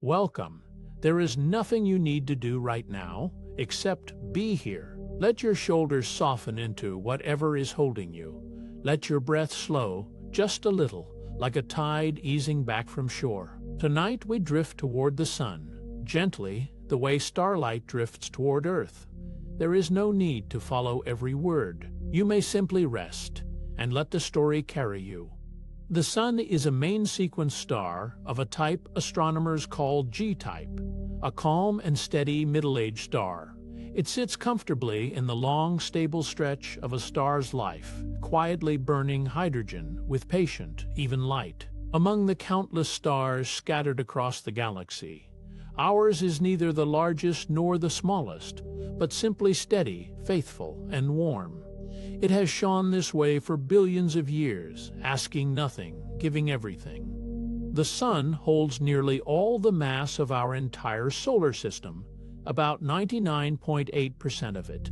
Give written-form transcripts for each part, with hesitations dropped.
Welcome. There is nothing you need to do right now, except be here. Let your shoulders soften into whatever is holding you. Let your breath slow, just a little, like a tide easing back from shore. Tonight we drift toward the sun, gently, the way starlight drifts toward Earth. There is no need to follow every word. You may simply rest, and let the story carry you. The Sun is a main sequence star of a type astronomers call G-type, a calm and steady middle-aged star. It sits comfortably in the long, stable stretch of a star's life, quietly burning hydrogen with patient, even light. Among the countless stars scattered across the galaxy, ours is neither the largest nor the smallest, but simply steady, faithful, and warm. It has shone this way for billions of years, asking nothing, giving everything. The Sun holds nearly all the mass of our entire solar system, about 99.8% of it.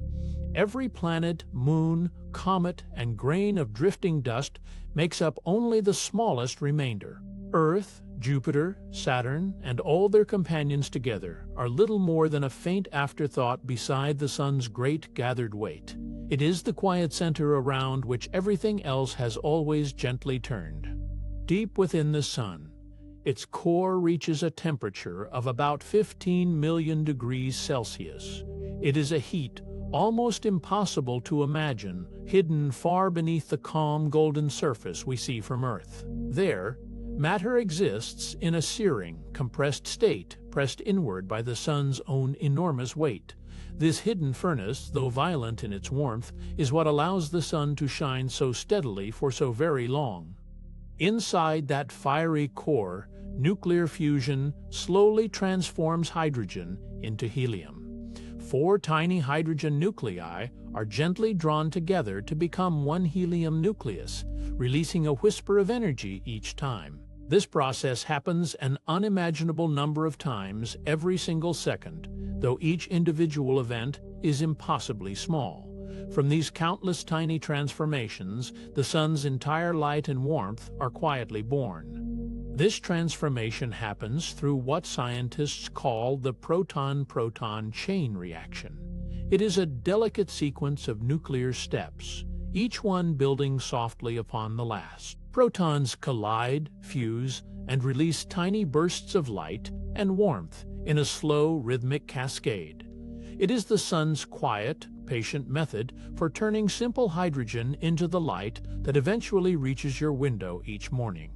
Every planet, moon, comet, and grain of drifting dust makes up only the smallest remainder. Earth, Jupiter, Saturn, and all their companions together are little more than a faint afterthought beside the Sun's great gathered weight. It is the quiet center around which everything else has always gently turned. Deep within the Sun, its core reaches a temperature of about 15 million degrees Celsius. It is a heat almost impossible to imagine, hidden far beneath the calm golden surface we see from Earth. There, matter exists in a searing, compressed state, pressed inward by the Sun's own enormous weight. This hidden furnace, though violent in its warmth, is what allows the Sun to shine so steadily for so very long. Inside that fiery core, nuclear fusion slowly transforms hydrogen into helium. 4 tiny hydrogen nuclei are gently drawn together to become one helium nucleus, releasing a whisper of energy each time. This process happens an unimaginable number of times every single second, though each individual event is impossibly small. From these countless tiny transformations, the Sun's entire light and warmth are quietly born. This transformation happens through what scientists call the proton-proton chain reaction. It is a delicate sequence of nuclear steps, each one building softly upon the last. Protons collide, fuse, and release tiny bursts of light and warmth in a slow, rhythmic cascade. It is the Sun's quiet, patient method for turning simple hydrogen into the light that eventually reaches your window each morning.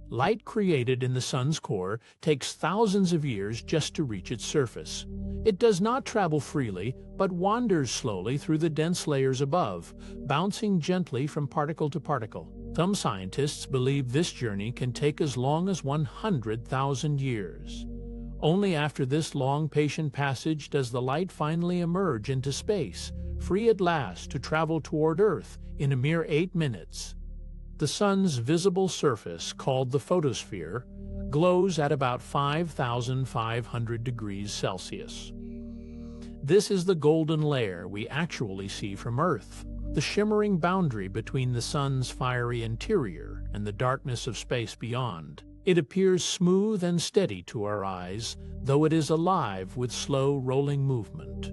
Light created in the Sun's core takes thousands of years just to reach its surface. It does not travel freely, but wanders slowly through the dense layers above, bouncing gently from particle to particle. Some scientists believe this journey can take as long as 100,000 years. Only after this long, patient passage does the light finally emerge into space, free at last to travel toward Earth in a mere 8 minutes. The Sun's visible surface, called the photosphere, glows at about 5,500 degrees Celsius. This is the golden layer we actually see from Earth, the shimmering boundary between the Sun's fiery interior and the darkness of space beyond. It appears smooth and steady to our eyes, though it is alive with slow, rolling movement.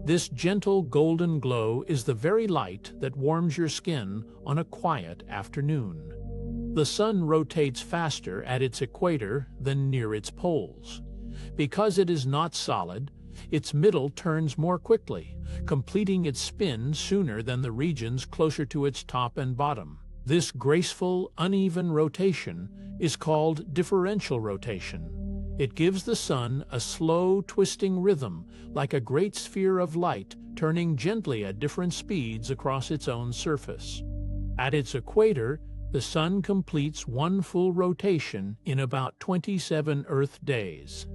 This gentle golden glow is the very light that warms your skin on a quiet afternoon. The Sun rotates faster at its equator than near its poles. Because it is not solid, its middle turns more quickly, completing its spin sooner than the regions closer to its top and bottom. This graceful, uneven rotation is called differential rotation. It gives the Sun a slow, twisting rhythm, like a great sphere of light turning gently at different speeds across its own surface. At its equator, the Sun completes one full rotation in about 27 Earth days.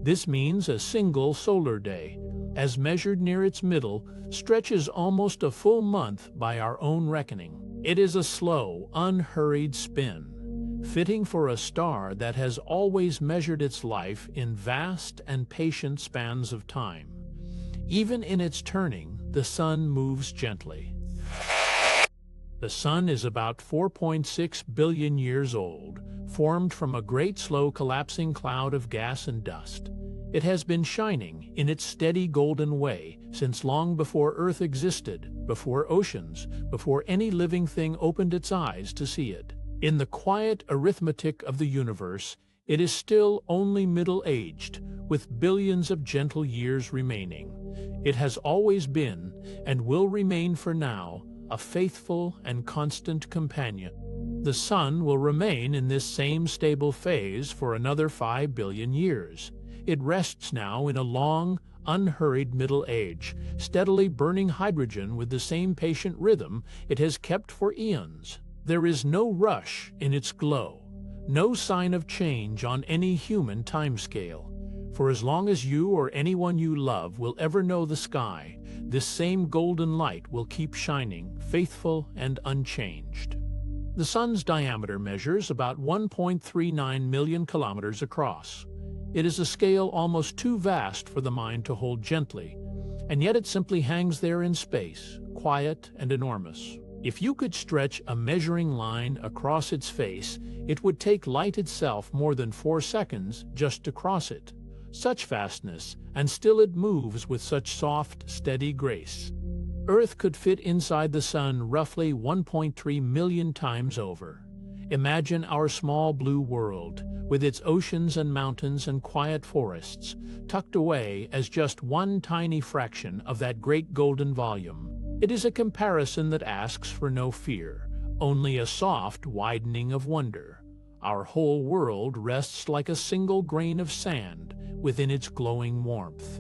This means a single solar day, as measured near its middle, stretches almost a full month by our own reckoning. It is a slow, unhurried spin, fitting for a star that has always measured its life in vast and patient spans of time. Even in its turning, the Sun moves gently. The Sun is about 4.6 billion years old, formed from a great slow collapsing cloud of gas and dust. It has been shining in its steady golden way since long before Earth existed, before oceans, before any living thing opened its eyes to see it. In the quiet arithmetic of the universe, it is still only middle-aged, with billions of gentle years remaining. It has always been, and will remain for now, a faithful and constant companion. The Sun will remain in this same stable phase for another 5 billion years. It rests now in a long, unhurried middle age, steadily burning hydrogen with the same patient rhythm it has kept for eons. There is no rush in its glow, no sign of change on any human timescale. For as long as you or anyone you love will ever know the sky, this same golden light will keep shining, faithful and unchanged. The Sun's diameter measures about 1.39 million kilometers across. It is a scale almost too vast for the mind to hold gently, and yet it simply hangs there in space, quiet and enormous. If you could stretch a measuring line across its face, it would take light itself more than 4 seconds just to cross it. Such vastness, and still it moves with such soft, steady grace. Earth could fit inside the Sun roughly 1.3 million times over. Imagine our small blue world, with its oceans and mountains and quiet forests, tucked away as just one tiny fraction of that great golden volume. It is a comparison that asks for no fear, only a soft widening of wonder. Our whole world rests like a single grain of sand within its glowing warmth.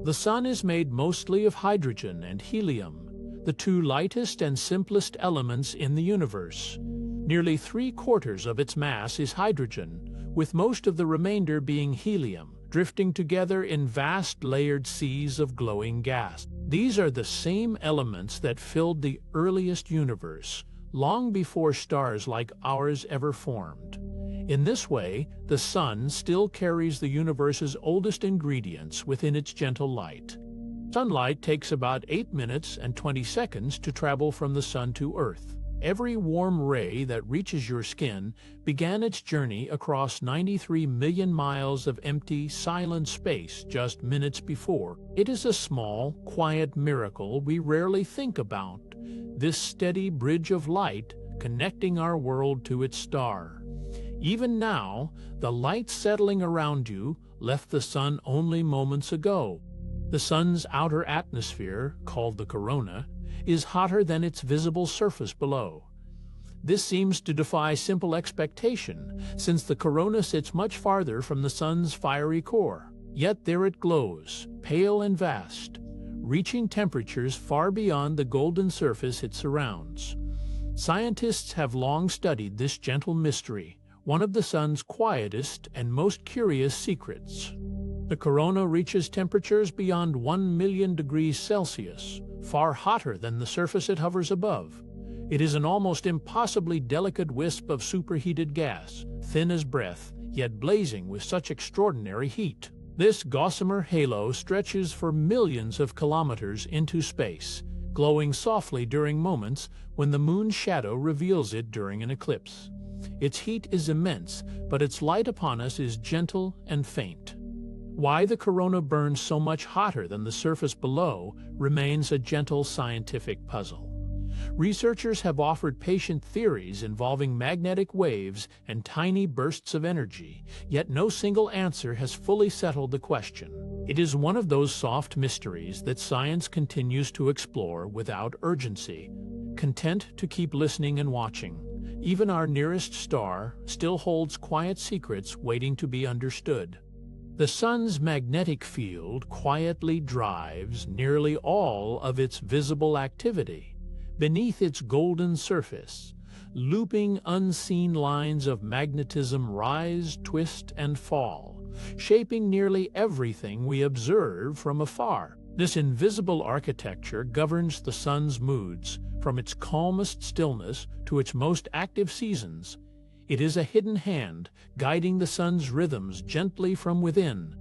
The Sun is made mostly of hydrogen and helium, the two lightest and simplest elements in the universe. Nearly 3/4 of its mass is hydrogen, with most of the remainder being helium, drifting together in vast layered seas of glowing gas. These are the same elements that filled the earliest universe, long before stars like ours ever formed. In this way, the Sun still carries the universe's oldest ingredients within its gentle light. Sunlight takes about 8 minutes and 20 seconds to travel from the Sun to Earth. Every warm ray that reaches your skin began its journey across 93 million miles of empty, silent space just minutes before. It is a small, quiet miracle we rarely think about, this steady bridge of light connecting our world to its star. Even now, the light settling around you left the Sun only moments ago. The Sun's outer atmosphere, called the corona, is hotter than its visible surface below. This seems to defy simple expectation, since the corona sits much farther from the Sun's fiery core. Yet there it glows, pale and vast, reaching temperatures far beyond the golden surface it surrounds. Scientists have long studied this gentle mystery, one of the Sun's quietest and most curious secrets. The corona reaches temperatures beyond 1 million degrees Celsius, far hotter than the surface it hovers above. It is an almost impossibly delicate wisp of superheated gas, thin as breath, yet blazing with such extraordinary heat. This gossamer halo stretches for millions of kilometers into space, glowing softly during moments when the moon's shadow reveals it during an eclipse. Its heat is immense, but its light upon us is gentle and faint. Why the corona burns so much hotter than the surface below remains a gentle scientific puzzle. Researchers have offered patient theories involving magnetic waves and tiny bursts of energy, yet no single answer has fully settled the question. It is one of those soft mysteries that science continues to explore without urgency, content to keep listening and watching. Even our nearest star still holds quiet secrets waiting to be understood. The Sun's magnetic field quietly drives nearly all of its visible activity. Beneath its golden surface, looping unseen lines of magnetism rise, twist, and fall, shaping nearly everything we observe from afar. This invisible architecture governs the Sun's moods, from its calmest stillness to its most active seasons. It is a hidden hand, guiding the Sun's rhythms gently from within.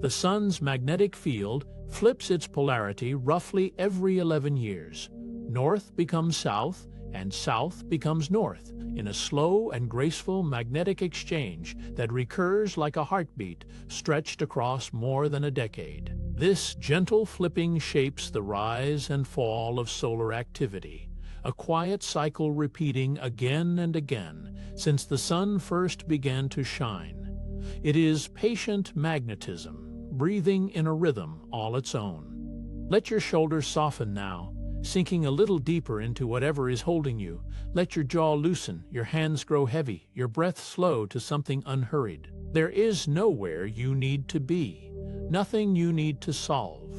The Sun's magnetic field flips its polarity roughly every 11 years. North becomes south, and south becomes north in a slow and graceful magnetic exchange that recurs like a heartbeat stretched across more than a decade. This gentle flipping shapes the rise and fall of solar activity, a quiet cycle repeating again and again since the sun first began to shine. It is patient magnetism, breathing in a rhythm all its own. Let your shoulders soften now, sinking a little deeper into whatever is holding you. Let your jaw loosen, your hands grow heavy, your breath slow to something unhurried. There is nowhere you need to be, nothing you need to solve.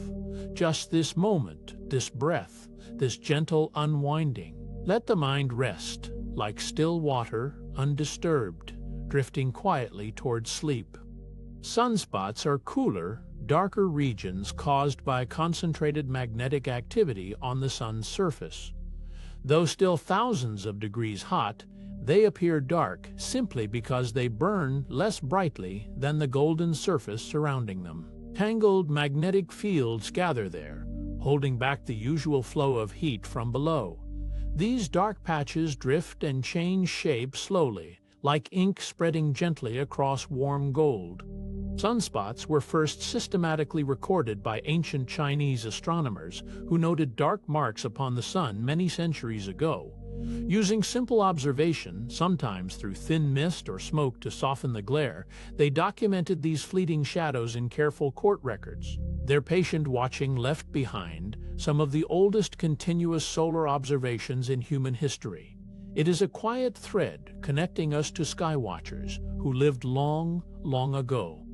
Just this moment, this breath, this gentle unwinding. Let the mind rest, like still water, undisturbed, drifting quietly towards sleep. Sunspots are cooler, darker regions caused by concentrated magnetic activity on the sun's surface. Though still thousands of degrees hot, they appear dark simply because they burn less brightly than the golden surface surrounding them. Tangled magnetic fields gather there, holding back the usual flow of heat from below. These dark patches drift and change shape slowly, like ink spreading gently across warm gold. Sunspots were first systematically recorded by ancient Chinese astronomers who noted dark marks upon the sun many centuries ago. Using simple observation, sometimes through thin mist or smoke to soften the glare, they documented these fleeting shadows in careful court records. Their patient watching left behind some of the oldest continuous solar observations in human history. It is a quiet thread connecting us to skywatchers who lived long, long ago.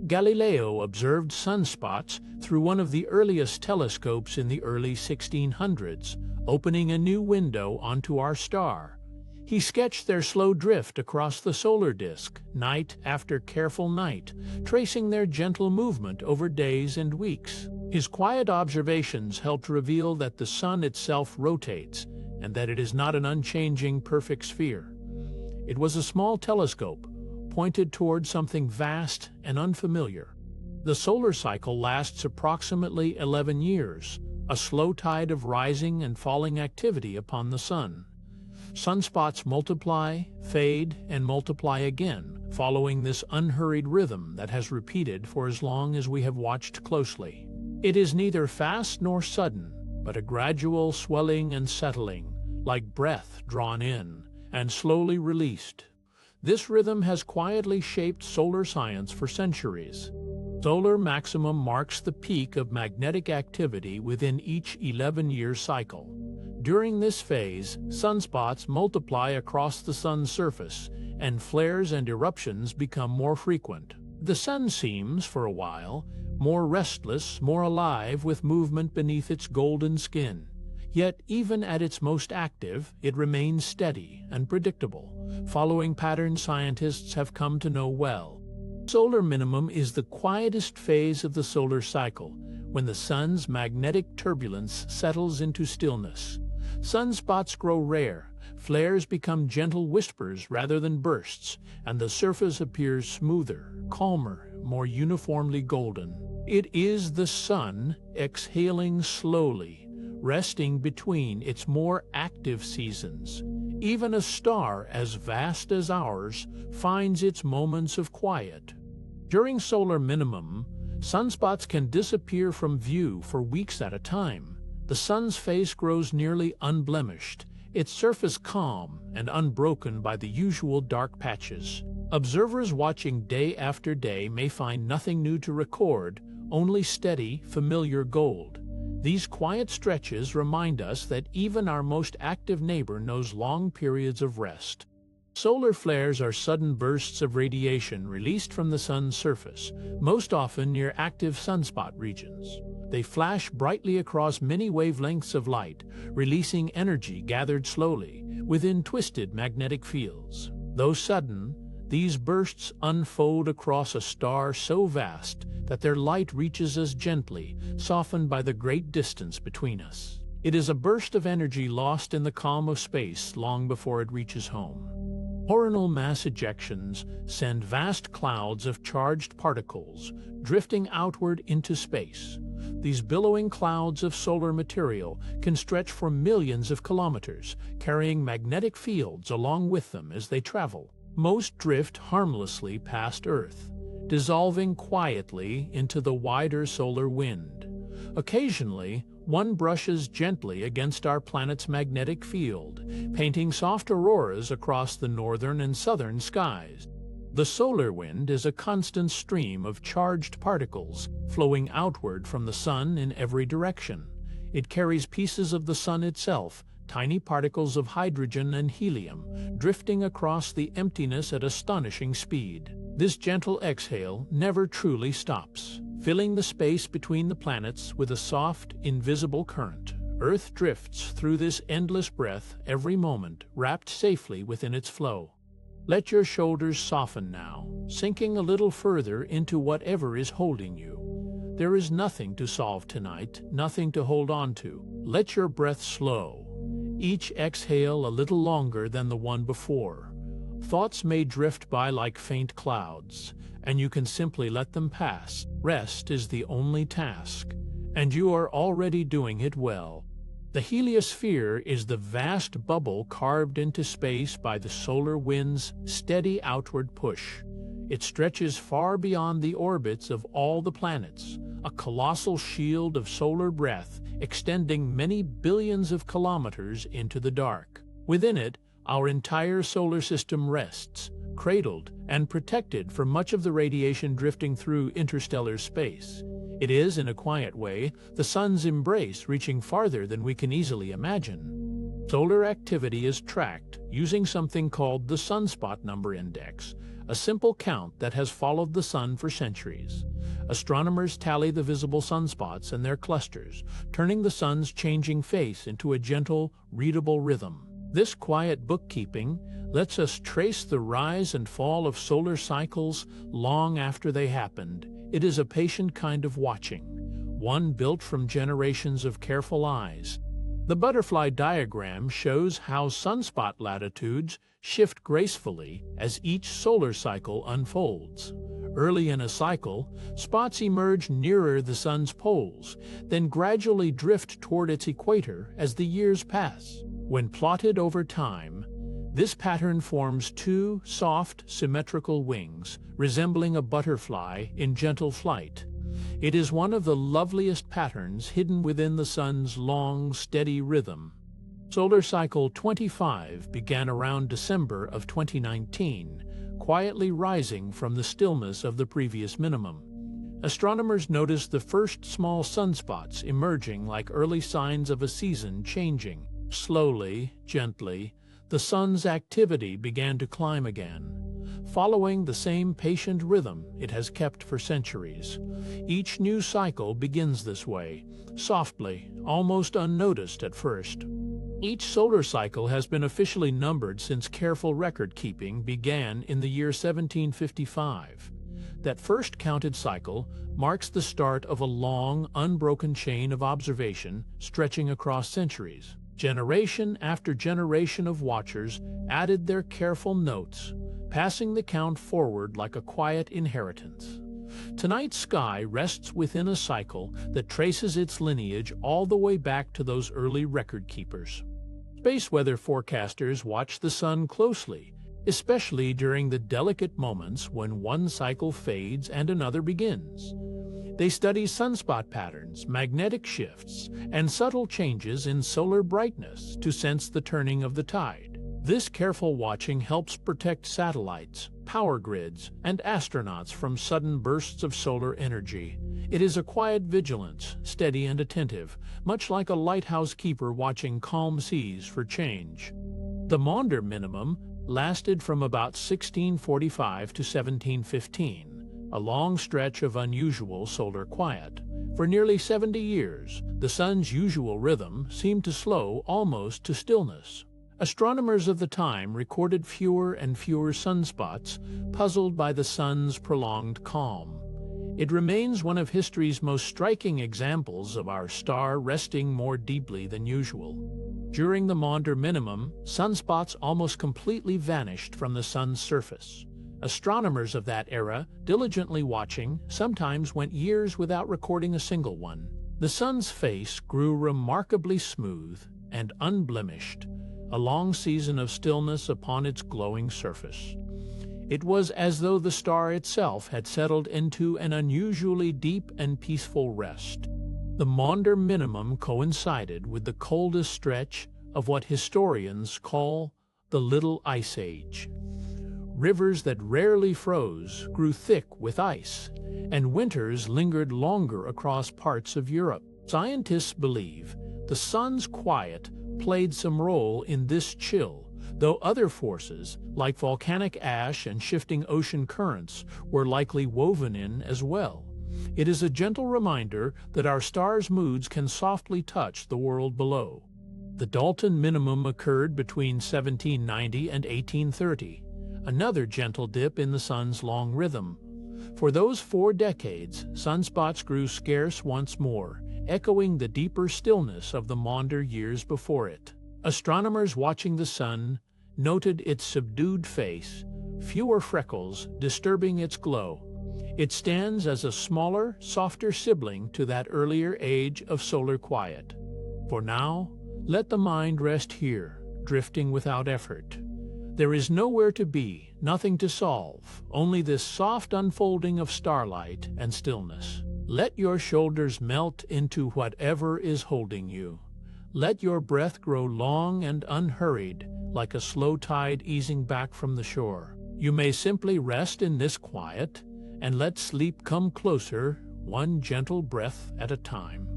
Galileo observed sunspots through one of the earliest telescopes in the early 1600s, opening a new window onto our star. He sketched their slow drift across the solar disk, night after careful night, tracing their gentle movement over days and weeks. His quiet observations helped reveal that the sun itself rotates, and that it is not an unchanging, perfect sphere. It was a small telescope, pointed toward something vast and unfamiliar. The solar cycle lasts approximately 11 years, a slow tide of rising and falling activity upon the sun. Sunspots multiply, fade, and multiply again, following this unhurried rhythm that has repeated for as long as we have watched closely. It is neither fast nor sudden, but a gradual swelling and settling, like breath drawn in and slowly released. This rhythm has quietly shaped solar science for centuries. Solar maximum marks the peak of magnetic activity within each 11-year cycle. During this phase, sunspots multiply across the sun's surface, and flares and eruptions become more frequent. The sun seems, for a while, more restless, more alive with movement beneath its golden skin. Yet, even at its most active, it remains steady and predictable, following patterns scientists have come to know well. Solar minimum is the quietest phase of the solar cycle, when the sun's magnetic turbulence settles into stillness. Sunspots grow rare, flares become gentle whispers rather than bursts, and the surface appears smoother, calmer, more uniformly golden. It is the sun exhaling slowly, resting between its more active seasons. Even a star as vast as ours finds its moments of quiet. During solar minimum, sunspots can disappear from view for weeks at a time. The sun's face grows nearly unblemished, its surface calm and unbroken by the usual dark patches. Observers watching day after day may find nothing new to record, only steady, familiar gold. These quiet stretches remind us that even our most active neighbor knows long periods of rest. Solar flares are sudden bursts of radiation released from the sun's surface, most often near active sunspot regions. They flash brightly across many wavelengths of light, releasing energy gathered slowly within twisted magnetic fields. Though sudden, these bursts unfold across a star so vast that their light reaches us gently, softened by the great distance between us. It is a burst of energy lost in the calm of space long before it reaches home. Coronal mass ejections send vast clouds of charged particles drifting outward into space, These billowing clouds of solar material can stretch for millions of kilometers, carrying magnetic fields along with them as they travel. Most drift harmlessly past Earth, dissolving quietly into the wider solar wind. Occasionally, one brushes gently against our planet's magnetic field, painting soft auroras across the northern and southern skies. The solar wind is a constant stream of charged particles flowing outward from the sun in every direction. It carries pieces of the sun itself, tiny particles of hydrogen and helium, drifting across the emptiness at astonishing speed. This gentle exhale never truly stops, filling the space between the planets with a soft, invisible current. Earth drifts through this endless breath every moment, wrapped safely within its flow. Let your shoulders soften now, sinking a little further into whatever is holding you. There is nothing to solve tonight, nothing to hold on to. Let your breath slow, each exhale a little longer than the one before. Thoughts may drift by like faint clouds, and you can simply let them pass. Rest is the only task, and you are already doing it well. The heliosphere is the vast bubble carved into space by the solar wind's steady outward push. It stretches far beyond the orbits of all the planets, a colossal shield of solar breath extending many billions of kilometers into the dark. Within it, our entire solar system rests, cradled and protected from much of the radiation drifting through interstellar space. It is, in a quiet way, the sun's embrace, reaching farther than we can easily imagine. Solar activity is tracked using something called the sunspot number index, a simple count that has followed the sun for centuries. Astronomers tally the visible sunspots and their clusters, turning the sun's changing face into a gentle, readable rhythm. This quiet bookkeeping lets us trace the rise and fall of solar cycles long after they happened. It is a patient kind of watching, one built from generations of careful eyes. The butterfly diagram shows how sunspot latitudes shift gracefully as each solar cycle unfolds. Early in a cycle, spots emerge nearer the sun's poles, then gradually drift toward its equator as the years pass. When plotted over time, this pattern forms two soft, symmetrical wings, resembling a butterfly in gentle flight. It is one of the loveliest patterns hidden within the sun's long, steady rhythm. Solar cycle 25 began around December of 2019, quietly rising from the stillness of the previous minimum. Astronomers noticed the first small sunspots emerging like early signs of a season changing. Slowly, gently, the sun's activity began to climb again, following the same patient rhythm it has kept for centuries. Each new cycle begins this way, softly, almost unnoticed at first. Each solar cycle has been officially numbered since careful record-keeping began in the year 1755. That first counted cycle marks the start of a long, unbroken chain of observation stretching across centuries. Generation after generation of watchers added their careful notes, passing the count forward like a quiet inheritance. Tonight's sky rests within a cycle that traces its lineage all the way back to those early record keepers. Space weather forecasters watch the sun closely, especially during the delicate moments when one cycle fades and another begins. They study sunspot patterns, magnetic shifts, and subtle changes in solar brightness to sense the turning of the tide. This careful watching helps protect satellites, power grids, and astronauts from sudden bursts of solar energy. It is a quiet vigilance, steady and attentive, much like a lighthouse keeper watching calm seas for change. The Maunder minimum lasted from about 1645 to 1715. A long stretch of unusual solar quiet. For nearly 70 years, the sun's usual rhythm seemed to slow almost to stillness. Astronomers of the time recorded fewer and fewer sunspots, puzzled by the sun's prolonged calm. It remains one of history's most striking examples of our star resting more deeply than usual. During the Maunder minimum, sunspots almost completely vanished from the sun's surface. Astronomers of that era, diligently watching, sometimes went years without recording a single one. The sun's face grew remarkably smooth and unblemished, a long season of stillness upon its glowing surface. It was as though the star itself had settled into an unusually deep and peaceful rest. The Maunder minimum coincided with the coldest stretch of what historians call the Little Ice Age. Rivers that rarely froze grew thick with ice, and winters lingered longer across parts of Europe. Scientists believe the sun's quiet played some role in this chill, though other forces, like volcanic ash and shifting ocean currents, were likely woven in as well. It is a gentle reminder that our star's moods can softly touch the world below. The Dalton minimum occurred between 1790 and 1830, another gentle dip in the sun's long rhythm. For those 4 decades, sunspots grew scarce once more, echoing the deeper stillness of the Maunder years before it. Astronomers watching the sun noted its subdued face, fewer freckles disturbing its glow. It stands as a smaller, softer sibling to that earlier age of solar quiet. For now, let the mind rest here, drifting without effort. There is nowhere to be, nothing to solve, only this soft unfolding of starlight and stillness. Let your shoulders melt into whatever is holding you. Let your breath grow long and unhurried, like a slow tide easing back from the shore. You may simply rest in this quiet, and let sleep come closer, one gentle breath at a time.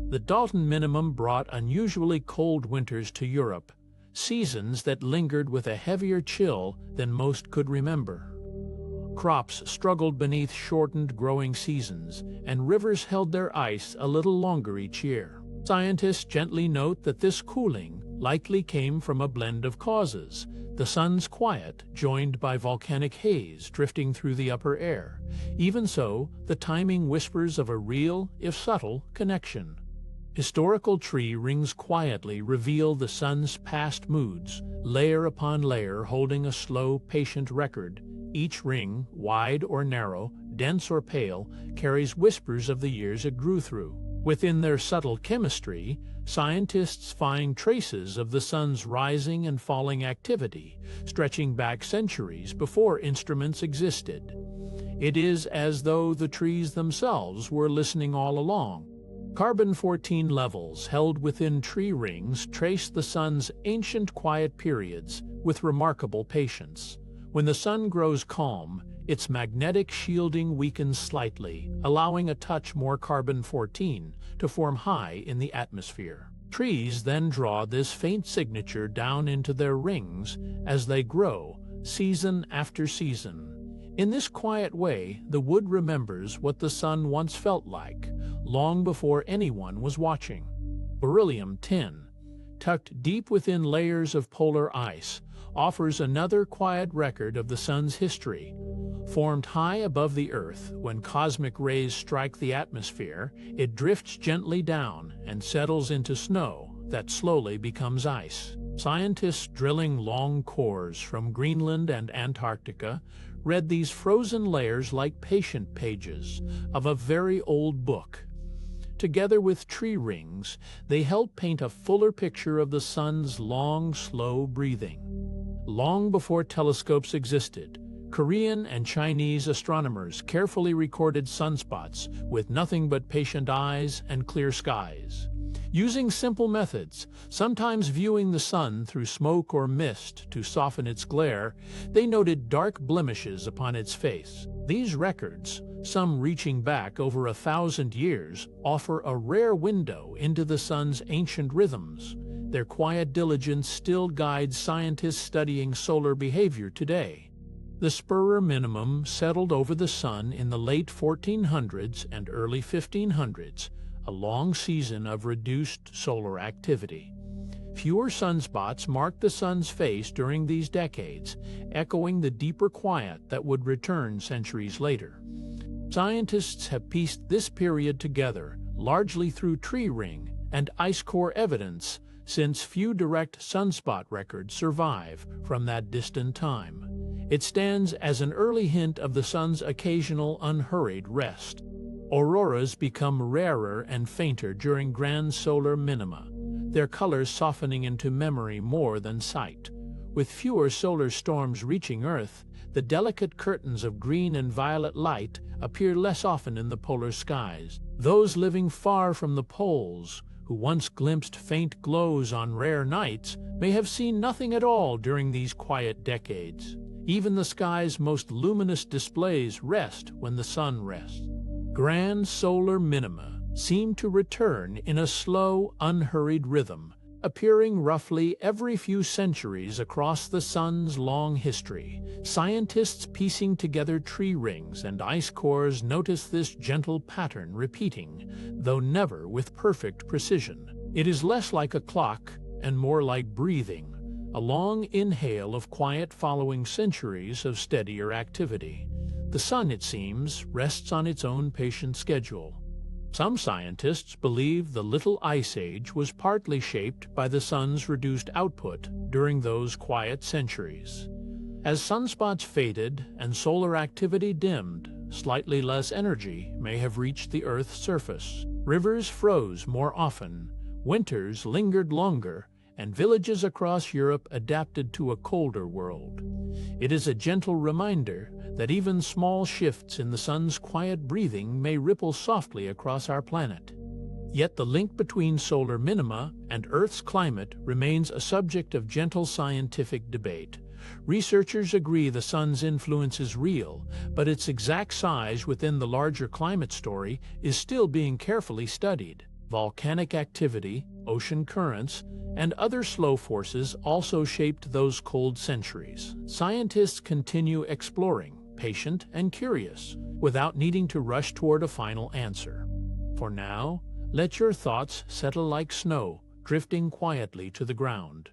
The Dalton minimum brought unusually cold winters to Europe, seasons that lingered with a heavier chill than most could remember. Crops struggled beneath shortened growing seasons, and rivers held their ice a little longer each year. Scientists gently note that this cooling likely came from a blend of causes: the sun's quiet, joined by volcanic haze drifting through the upper air. Even so, the timing whispers of a real, if subtle, connection. Historical tree rings quietly reveal the sun's past moods, layer upon layer holding a slow, patient record. Each ring, wide or narrow, dense or pale, carries whispers of the years it grew through. Within their subtle chemistry, scientists find traces of the sun's rising and falling activity, stretching back centuries before instruments existed. It is as though the trees themselves were listening all along. Carbon-14 levels held within tree rings trace the sun's ancient quiet periods with remarkable patience. When the sun grows calm, its magnetic shielding weakens slightly, allowing a touch more carbon-14 to form high in the atmosphere. Trees then draw this faint signature down into their rings as they grow, season after season. In this quiet way, the wood remembers what the sun once felt like, long before anyone was watching. Beryllium-10, tucked deep within layers of polar ice, offers another quiet record of the sun's history. Formed high above the Earth, when cosmic rays strike the atmosphere, it drifts gently down and settles into snow that slowly becomes ice. Scientists drilling long cores from Greenland and Antarctica read these frozen layers like patient pages of a very old book. Together with tree rings, they help paint a fuller picture of the sun's long, slow breathing. Long before telescopes existed, Korean and Chinese astronomers carefully recorded sunspots with nothing but patient eyes and clear skies. Using simple methods, sometimes viewing the sun through smoke or mist to soften its glare, they noted dark blemishes upon its face. These records, some reaching back over 1,000 years, offer a rare window into the sun's ancient rhythms. Their quiet diligence still guides scientists studying solar behavior today. The Spurrier minimum settled over the sun in the late 1400s and early 1500s, a long season of reduced solar activity. Fewer sunspots marked the sun's face during these decades, echoing the deeper quiet that would return centuries later. Scientists have pieced this period together, largely through tree ring and ice core evidence, since few direct sunspot records survive from that distant time. It stands as an early hint of the sun's occasional unhurried rest. Auroras become rarer and fainter during grand solar minima, their colors softening into memory more than sight. With fewer solar storms reaching Earth, the delicate curtains of green and violet light appear less often in the polar skies. Those living far from the poles, who once glimpsed faint glows on rare nights, may have seen nothing at all during these quiet decades. Even the sky's most luminous displays rest when the sun rests. Grand solar minima seem to return in a slow, unhurried rhythm, appearing roughly every few centuries across the sun's long history. Scientists piecing together tree rings and ice cores notice this gentle pattern repeating, though never with perfect precision. It is less like a clock and more like breathing, a long inhale of quiet following centuries of steadier activity. The sun, it seems, rests on its own patient schedule. Some scientists believe the Little Ice Age was partly shaped by the sun's reduced output during those quiet centuries. As sunspots faded and solar activity dimmed, slightly less energy may have reached the Earth's surface. Rivers froze more often, winters lingered longer, and villages across Europe adapted to a colder world. It is a gentle reminder that even small shifts in the sun's quiet breathing may ripple softly across our planet. Yet the link between solar minima and Earth's climate remains a subject of gentle scientific debate. Researchers agree the sun's influence is real, but its exact size within the larger climate story is still being carefully studied. Volcanic activity, ocean currents, and other slow forces also shaped those cold centuries. Scientists continue exploring, patient and curious, without needing to rush toward a final answer. For now, let your thoughts settle like snow, drifting quietly to the ground.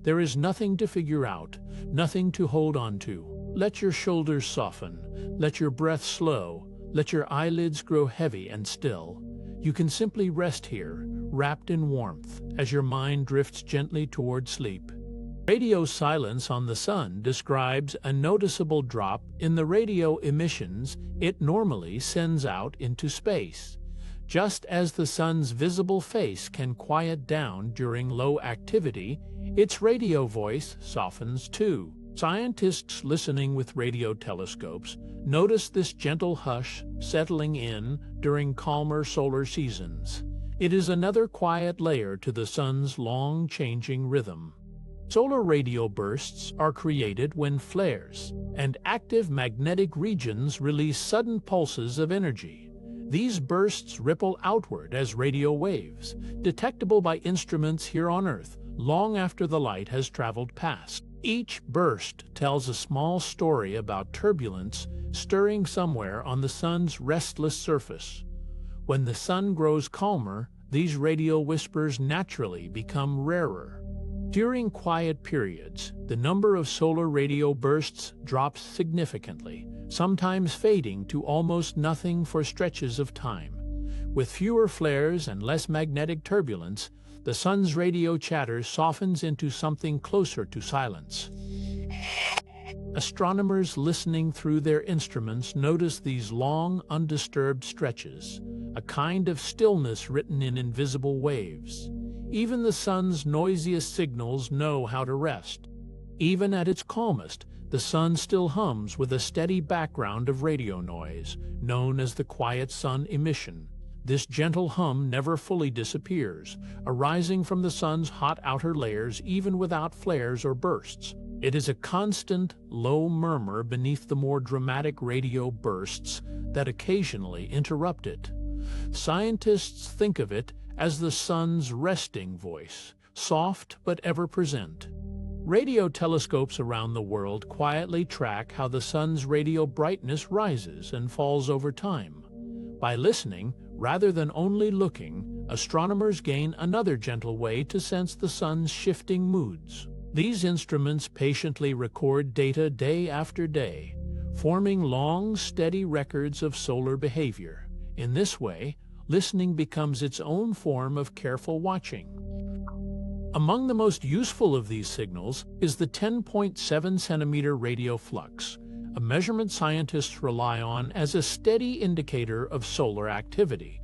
There is nothing to figure out, nothing to hold on to. Let your shoulders soften, let your breath slow, let your eyelids grow heavy and still. You can simply rest here, wrapped in warmth, as your mind drifts gently toward sleep. Radio silence on the sun describes a noticeable drop in the radio emissions it normally sends out into space. Just as the sun's visible face can quiet down during low activity, its radio voice softens too. Scientists listening with radio telescopes notice this gentle hush settling in during calmer solar seasons. It is another quiet layer to the sun's long changing rhythm. Solar radio bursts are created when flares and active magnetic regions release sudden pulses of energy. These bursts ripple outward as radio waves, detectable by instruments here on Earth long after the light has traveled past. Each burst tells a small story about turbulence stirring somewhere on the sun's restless surface. When the sun grows calmer, these radio whispers naturally become rarer. During quiet periods, the number of solar radio bursts drops significantly, sometimes fading to almost nothing for stretches of time. With fewer flares and less magnetic turbulence, the sun's radio chatter softens into something closer to silence. Astronomers listening through their instruments notice these long, undisturbed stretches, a kind of stillness written in invisible waves. Even the sun's noisiest signals know how to rest. Even at its calmest, the sun still hums with a steady background of radio noise, known as the quiet sun emission. This gentle hum never fully disappears, arising from the sun's hot outer layers even without flares or bursts. It is a constant, low murmur beneath the more dramatic radio bursts that occasionally interrupt it. Scientists think of it as the sun's resting voice, soft but ever present. Radio telescopes around the world quietly track how the sun's radio brightness rises and falls over time. By listening, rather than only looking, astronomers gain another gentle way to sense the sun's shifting moods. These instruments patiently record data day after day, forming long, steady records of solar behavior. In this way, listening becomes its own form of careful watching. Among the most useful of these signals is the 10.7 centimeter radio flux, a measurement scientists rely on as a steady indicator of solar activity.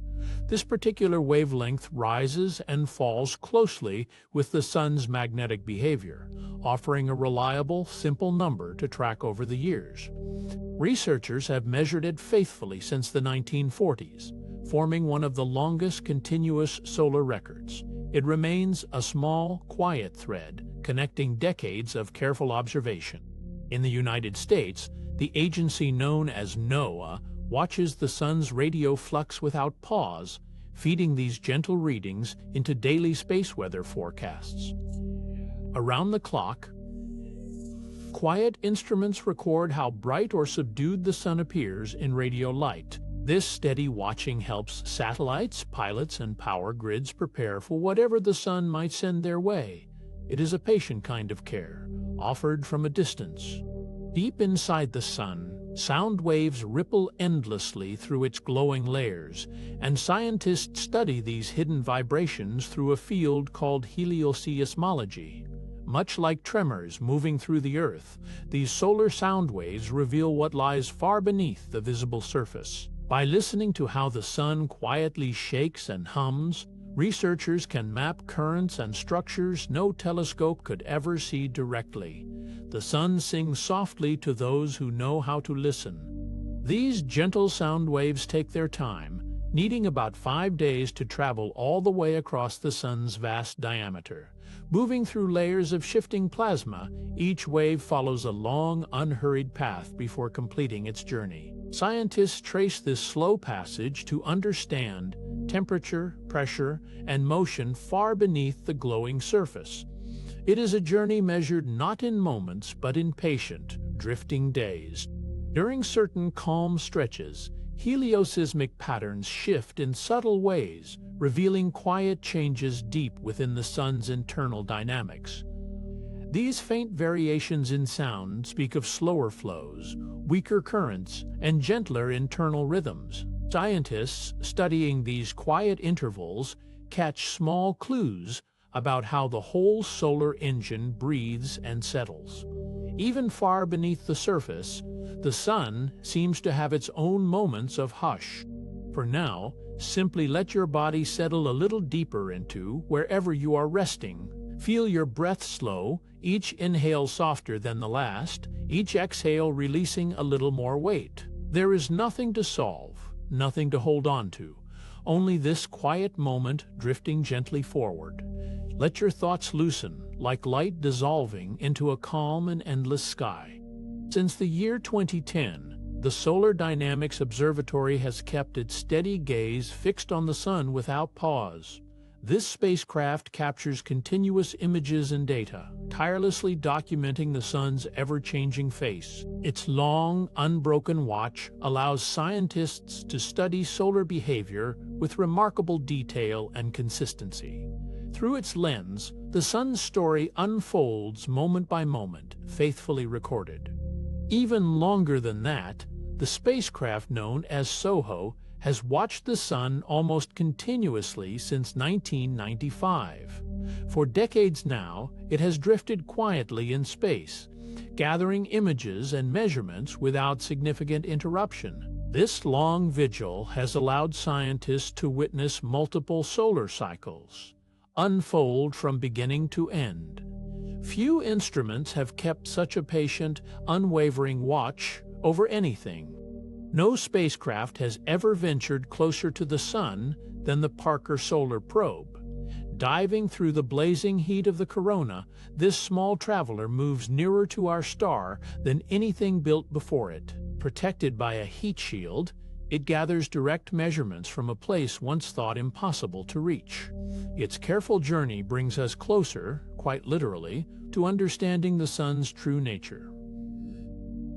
This particular wavelength rises and falls closely with the sun's magnetic behavior, offering a reliable, simple number to track over the years. Researchers have measured it faithfully since the 1940s, forming one of the longest continuous solar records. It remains a small, quiet thread connecting decades of careful observation. In the United States, the agency known as NOAA watches the sun's radio flux without pause, feeding these gentle readings into daily space weather forecasts. Around the clock, quiet instruments record how bright or subdued the sun appears in radio light. This steady watching helps satellites, pilots, and power grids prepare for whatever the sun might send their way. It is a patient kind of care, offered from a distance. Deep inside the sun, sound waves ripple endlessly through its glowing layers, and scientists study these hidden vibrations through a field called helioseismology. Much like tremors moving through the Earth, these solar sound waves reveal what lies far beneath the visible surface. By listening to how the sun quietly shakes and hums, researchers can map currents and structures no telescope could ever see directly. The sun sings softly to those who know how to listen. These gentle sound waves take their time, needing about 5 days to travel all the way across the sun's vast diameter. Moving through layers of shifting plasma, each wave follows a long, unhurried path before completing its journey. Scientists trace this slow passage to understand temperature, pressure, and motion far beneath the glowing surface. It is a journey measured not in moments but in patient, drifting days. During certain calm stretches, heliosismic patterns shift in subtle ways, revealing quiet changes deep within the sun's internal dynamics. These faint variations in sound speak of slower flows, weaker currents, and gentler internal rhythms. Scientists studying these quiet intervals catch small clues about how the whole solar engine breathes and settles. Even far beneath the surface, the sun seems to have its own moments of hush. For now, simply let your body settle a little deeper into wherever you are resting. Feel your breath slow, each inhale softer than the last, each exhale releasing a little more weight. There is nothing to solve, nothing to hold on to, only this quiet moment drifting gently forward. Let your thoughts loosen, like light dissolving into a calm and endless sky. Since the year 2010, the Solar Dynamics Observatory has kept its steady gaze fixed on the sun without pause. This spacecraft captures continuous images and data, tirelessly documenting the sun's ever-changing face. Its long, unbroken watch allows scientists to study solar behavior with remarkable detail and consistency. Through its lens, the sun's story unfolds moment by moment, faithfully recorded. Even longer than that, the spacecraft known as SOHO has watched the sun almost continuously since 1995. For decades now, it has drifted quietly in space, gathering images and measurements without significant interruption. This long vigil has allowed scientists to witness multiple solar cycles unfold from beginning to end. Few instruments have kept such a patient, unwavering watch over anything. No spacecraft has ever ventured closer to the sun than the Parker Solar Probe. Diving through the blazing heat of the corona, this small traveler moves nearer to our star than anything built before it. Protected by a heat shield, it gathers direct measurements from a place once thought impossible to reach. Its careful journey brings us closer, quite literally, to understanding the sun's true nature.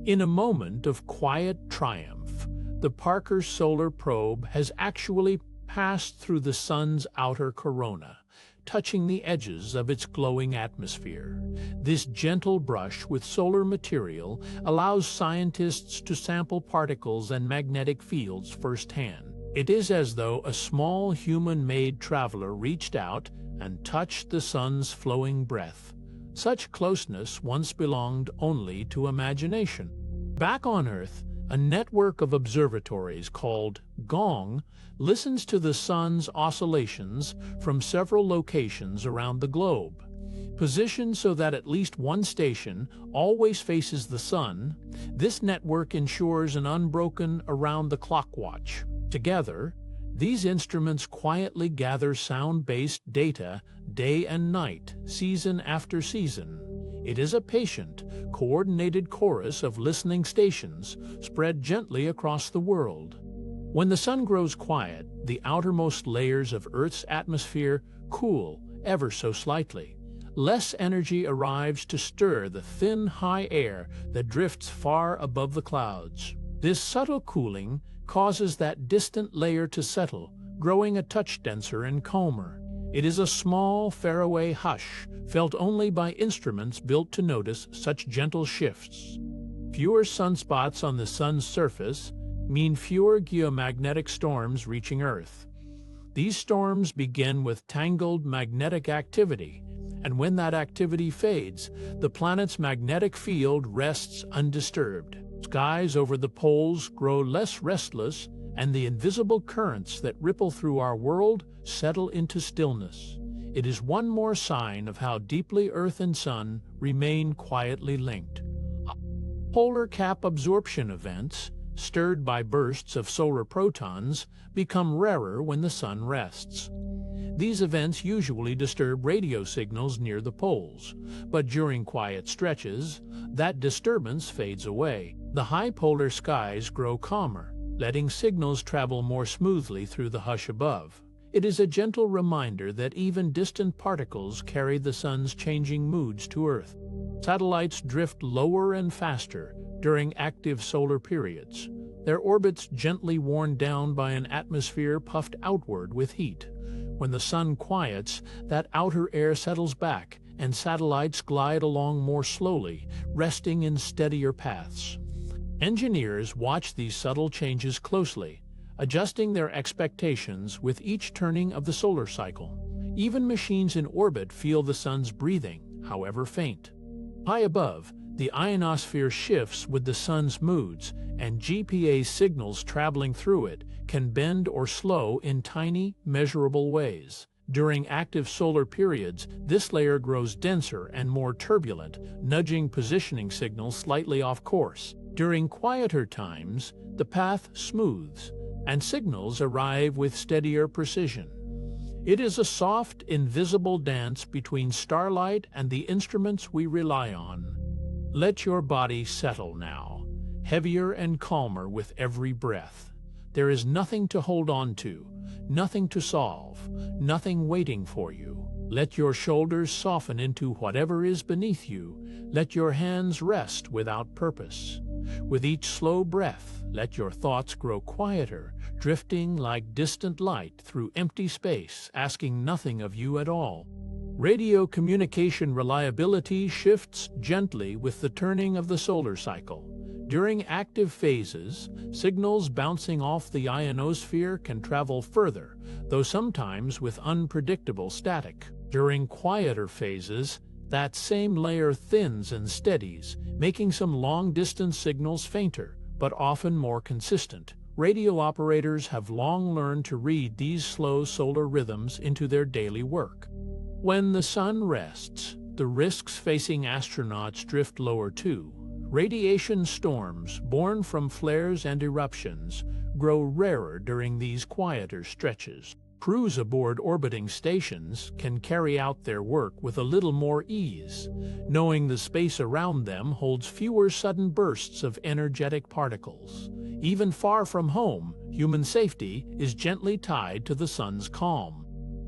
In a moment of quiet triumph, the Parker Solar Probe has actually passed through the sun's outer corona, touching the edges of its glowing atmosphere. This gentle brush with solar material allows scientists to sample particles and magnetic fields firsthand. It is as though a small human-made traveler reached out, and touch the sun's flowing breath. Such closeness once belonged only to imagination. Back on Earth, a network of observatories called GONG listens to the sun's oscillations from several locations around the globe. Positioned so that at least one station always faces the sun, this network ensures an unbroken around-the-clock watch. Together, these instruments quietly gather sound-based data day and night, season after season. It is a patient, coordinated chorus of listening stations spread gently across the world. When the sun grows quiet, the outermost layers of Earth's atmosphere cool ever so slightly. Less energy arrives to stir the thin, high air that drifts far above the clouds. This subtle cooling causes that distant layer to settle, growing a touch denser and calmer. It is a small, faraway hush, felt only by instruments built to notice such gentle shifts. Fewer sunspots on the sun's surface mean fewer geomagnetic storms reaching Earth. These storms begin with tangled magnetic activity, and when that activity fades, the planet's magnetic field rests undisturbed. Skies over the poles grow less restless, and the invisible currents that ripple through our world settle into stillness. It is one more sign of how deeply Earth and Sun remain quietly linked. Polar cap absorption events, stirred by bursts of solar protons, become rarer when the sun rests. These events usually disturb radio signals near the poles, but during quiet stretches, that disturbance fades away. The high polar skies grow calmer, letting signals travel more smoothly through the hush above. It is a gentle reminder that even distant particles carry the sun's changing moods to Earth. Satellites drift lower and faster during active solar periods, their orbits gently worn down by an atmosphere puffed outward with heat. When the sun quiets, that outer air settles back, and satellites glide along more slowly, resting in steadier paths. Engineers watch these subtle changes closely, adjusting their expectations with each turning of the solar cycle. Even machines in orbit feel the sun's breathing, however faint. High above, the ionosphere shifts with the sun's moods, and GPS signals traveling through it can bend or slow in tiny, measurable ways. During active solar periods, this layer grows denser and more turbulent, nudging positioning signals slightly off course. During quieter times, the path smooths, and signals arrive with steadier precision. It is a soft, invisible dance between starlight and the instruments we rely on. Let your body settle now, heavier and calmer with every breath. There is nothing to hold on to, nothing to solve, nothing waiting for you. Let your shoulders soften into whatever is beneath you. Let your hands rest without purpose. With each slow breath, let your thoughts grow quieter, drifting like distant light through empty space, asking nothing of you at all. Radio communication reliability shifts gently with the turning of the solar cycle. During active phases, signals bouncing off the ionosphere can travel further, though sometimes with unpredictable static. During quieter phases, that same layer thins and steadies, making some long-distance signals fainter, but often more consistent. Radio operators have long learned to read these slow solar rhythms into their daily work. When the sun rests, the risks facing astronauts drift lower too. Radiation storms, born from flares and eruptions, grow rarer during these quieter stretches. Crews aboard orbiting stations can carry out their work with a little more ease, knowing the space around them holds fewer sudden bursts of energetic particles. Even far from home, human safety is gently tied to the sun's calm.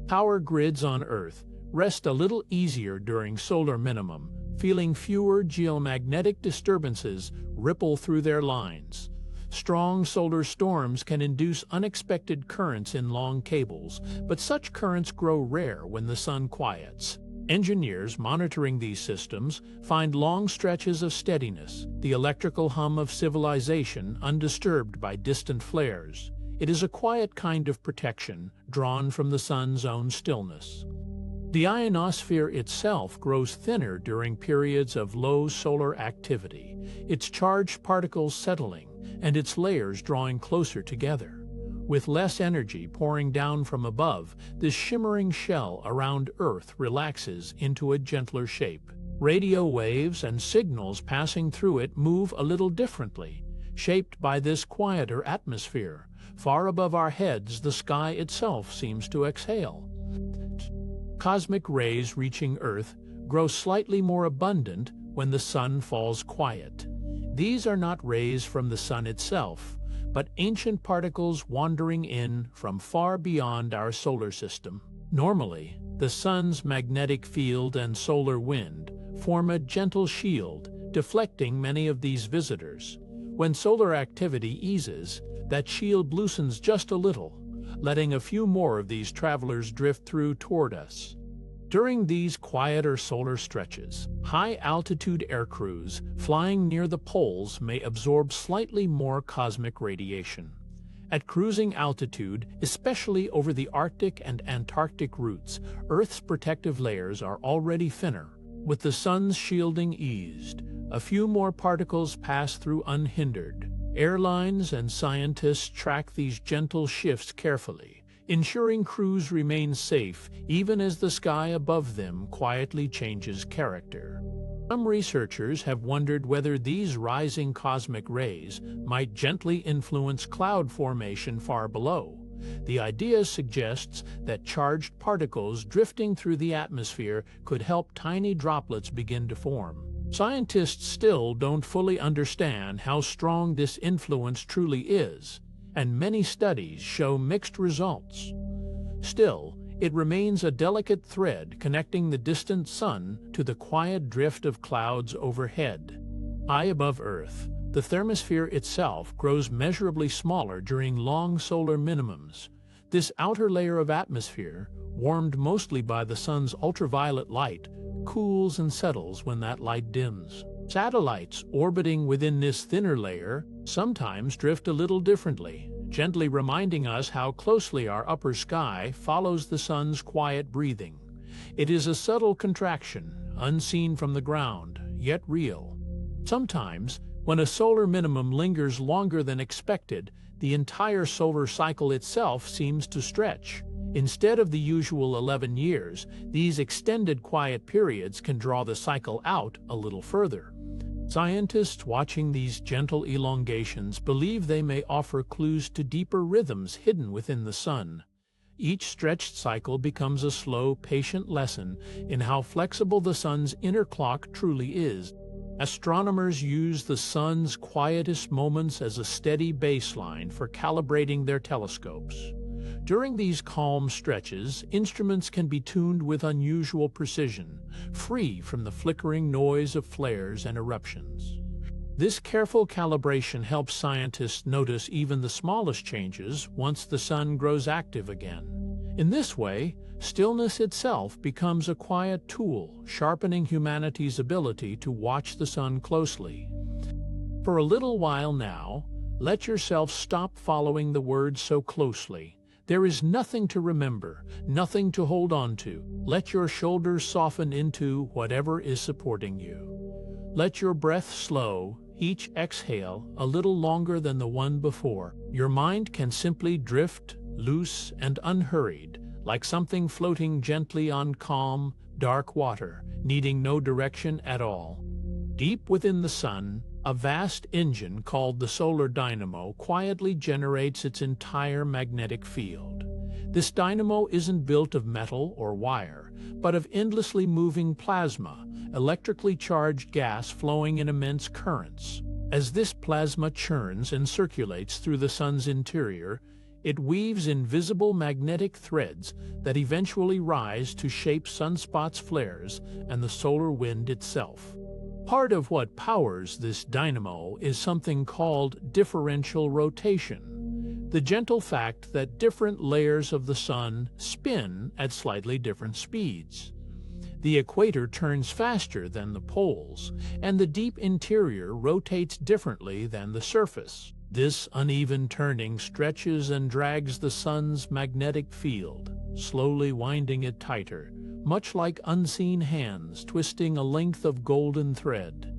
Power grids on Earth rest a little easier during solar minimum, feeling fewer geomagnetic disturbances ripple through their lines. Strong solar storms can induce unexpected currents in long cables, but such currents grow rare when the sun quiets. Engineers monitoring these systems find long stretches of steadiness, the electrical hum of civilization undisturbed by distant flares. It is a quiet kind of protection drawn from the sun's own stillness. The ionosphere itself grows thinner during periods of low solar activity, its charged particles settling and its layers drawing closer together. With less energy pouring down from above, this shimmering shell around Earth relaxes into a gentler shape. Radio waves and signals passing through it move a little differently, shaped by this quieter atmosphere. Far above our heads, the sky itself seems to exhale. Cosmic rays reaching Earth grow slightly more abundant when the sun falls quiet. These are not rays from the sun itself, but ancient particles wandering in from far beyond our solar system. Normally, the sun's magnetic field and solar wind form a gentle shield, deflecting many of these visitors. When solar activity eases, that shield loosens just a little, letting a few more of these travelers drift through toward us. During these quieter solar stretches, high-altitude aircrews flying near the poles may absorb slightly more cosmic radiation. At cruising altitude, especially over the Arctic and Antarctic routes, Earth's protective layers are already thinner. With the sun's shielding eased, a few more particles pass through unhindered. Airlines and scientists track these gentle shifts carefully, ensuring crews remain safe even as the sky above them quietly changes character. Some researchers have wondered whether these rising cosmic rays might gently influence cloud formation far below. The idea suggests that charged particles drifting through the atmosphere could help tiny droplets begin to form. Scientists still don't fully understand how strong this influence truly is, and many studies show mixed results. Still, it remains a delicate thread connecting the distant sun to the quiet drift of clouds overhead. High above Earth, the thermosphere itself grows measurably smaller during long solar minimums. This outer layer of atmosphere, warmed mostly by the sun's ultraviolet light, cools and settles when that light dims. Satellites orbiting within this thinner layer sometimes drift a little differently, gently reminding us how closely our upper sky follows the sun's quiet breathing. It is a subtle contraction, unseen from the ground, yet real. Sometimes, when a solar minimum lingers longer than expected, the entire solar cycle itself seems to stretch. Instead of the usual 11 years, these extended quiet periods can draw the cycle out a little further. Scientists watching these gentle elongations believe they may offer clues to deeper rhythms hidden within the sun. Each stretched cycle becomes a slow, patient lesson in how flexible the sun's inner clock truly is. Astronomers use the sun's quietest moments as a steady baseline for calibrating their telescopes. During these calm stretches, instruments can be tuned with unusual precision, free from the flickering noise of flares and eruptions. This careful calibration helps scientists notice even the smallest changes once the sun grows active again. In this way, stillness itself becomes a quiet tool, sharpening humanity's ability to watch the sun closely. For a little while now, let yourself stop following the words so closely. There is nothing to remember, nothing to hold on to. Let your shoulders soften into whatever is supporting you. Let your breath slow, each exhale a little longer than the one before. Your mind can simply drift, loose and unhurried, like something floating gently on calm, dark water, needing no direction at all. Deep within the sun, a vast engine called the solar dynamo quietly generates its entire magnetic field. This dynamo isn't built of metal or wire, but of endlessly moving plasma, electrically charged gas flowing in immense currents. As this plasma churns and circulates through the sun's interior, it weaves invisible magnetic threads that eventually rise to shape sunspots' flares and the solar wind itself. Part of what powers this dynamo is something called differential rotation, the gentle fact that different layers of the sun spin at slightly different speeds. The equator turns faster than the poles, and the deep interior rotates differently than the surface. This uneven turning stretches and drags the sun's magnetic field, slowly winding it tighter, much like unseen hands twisting a length of golden thread.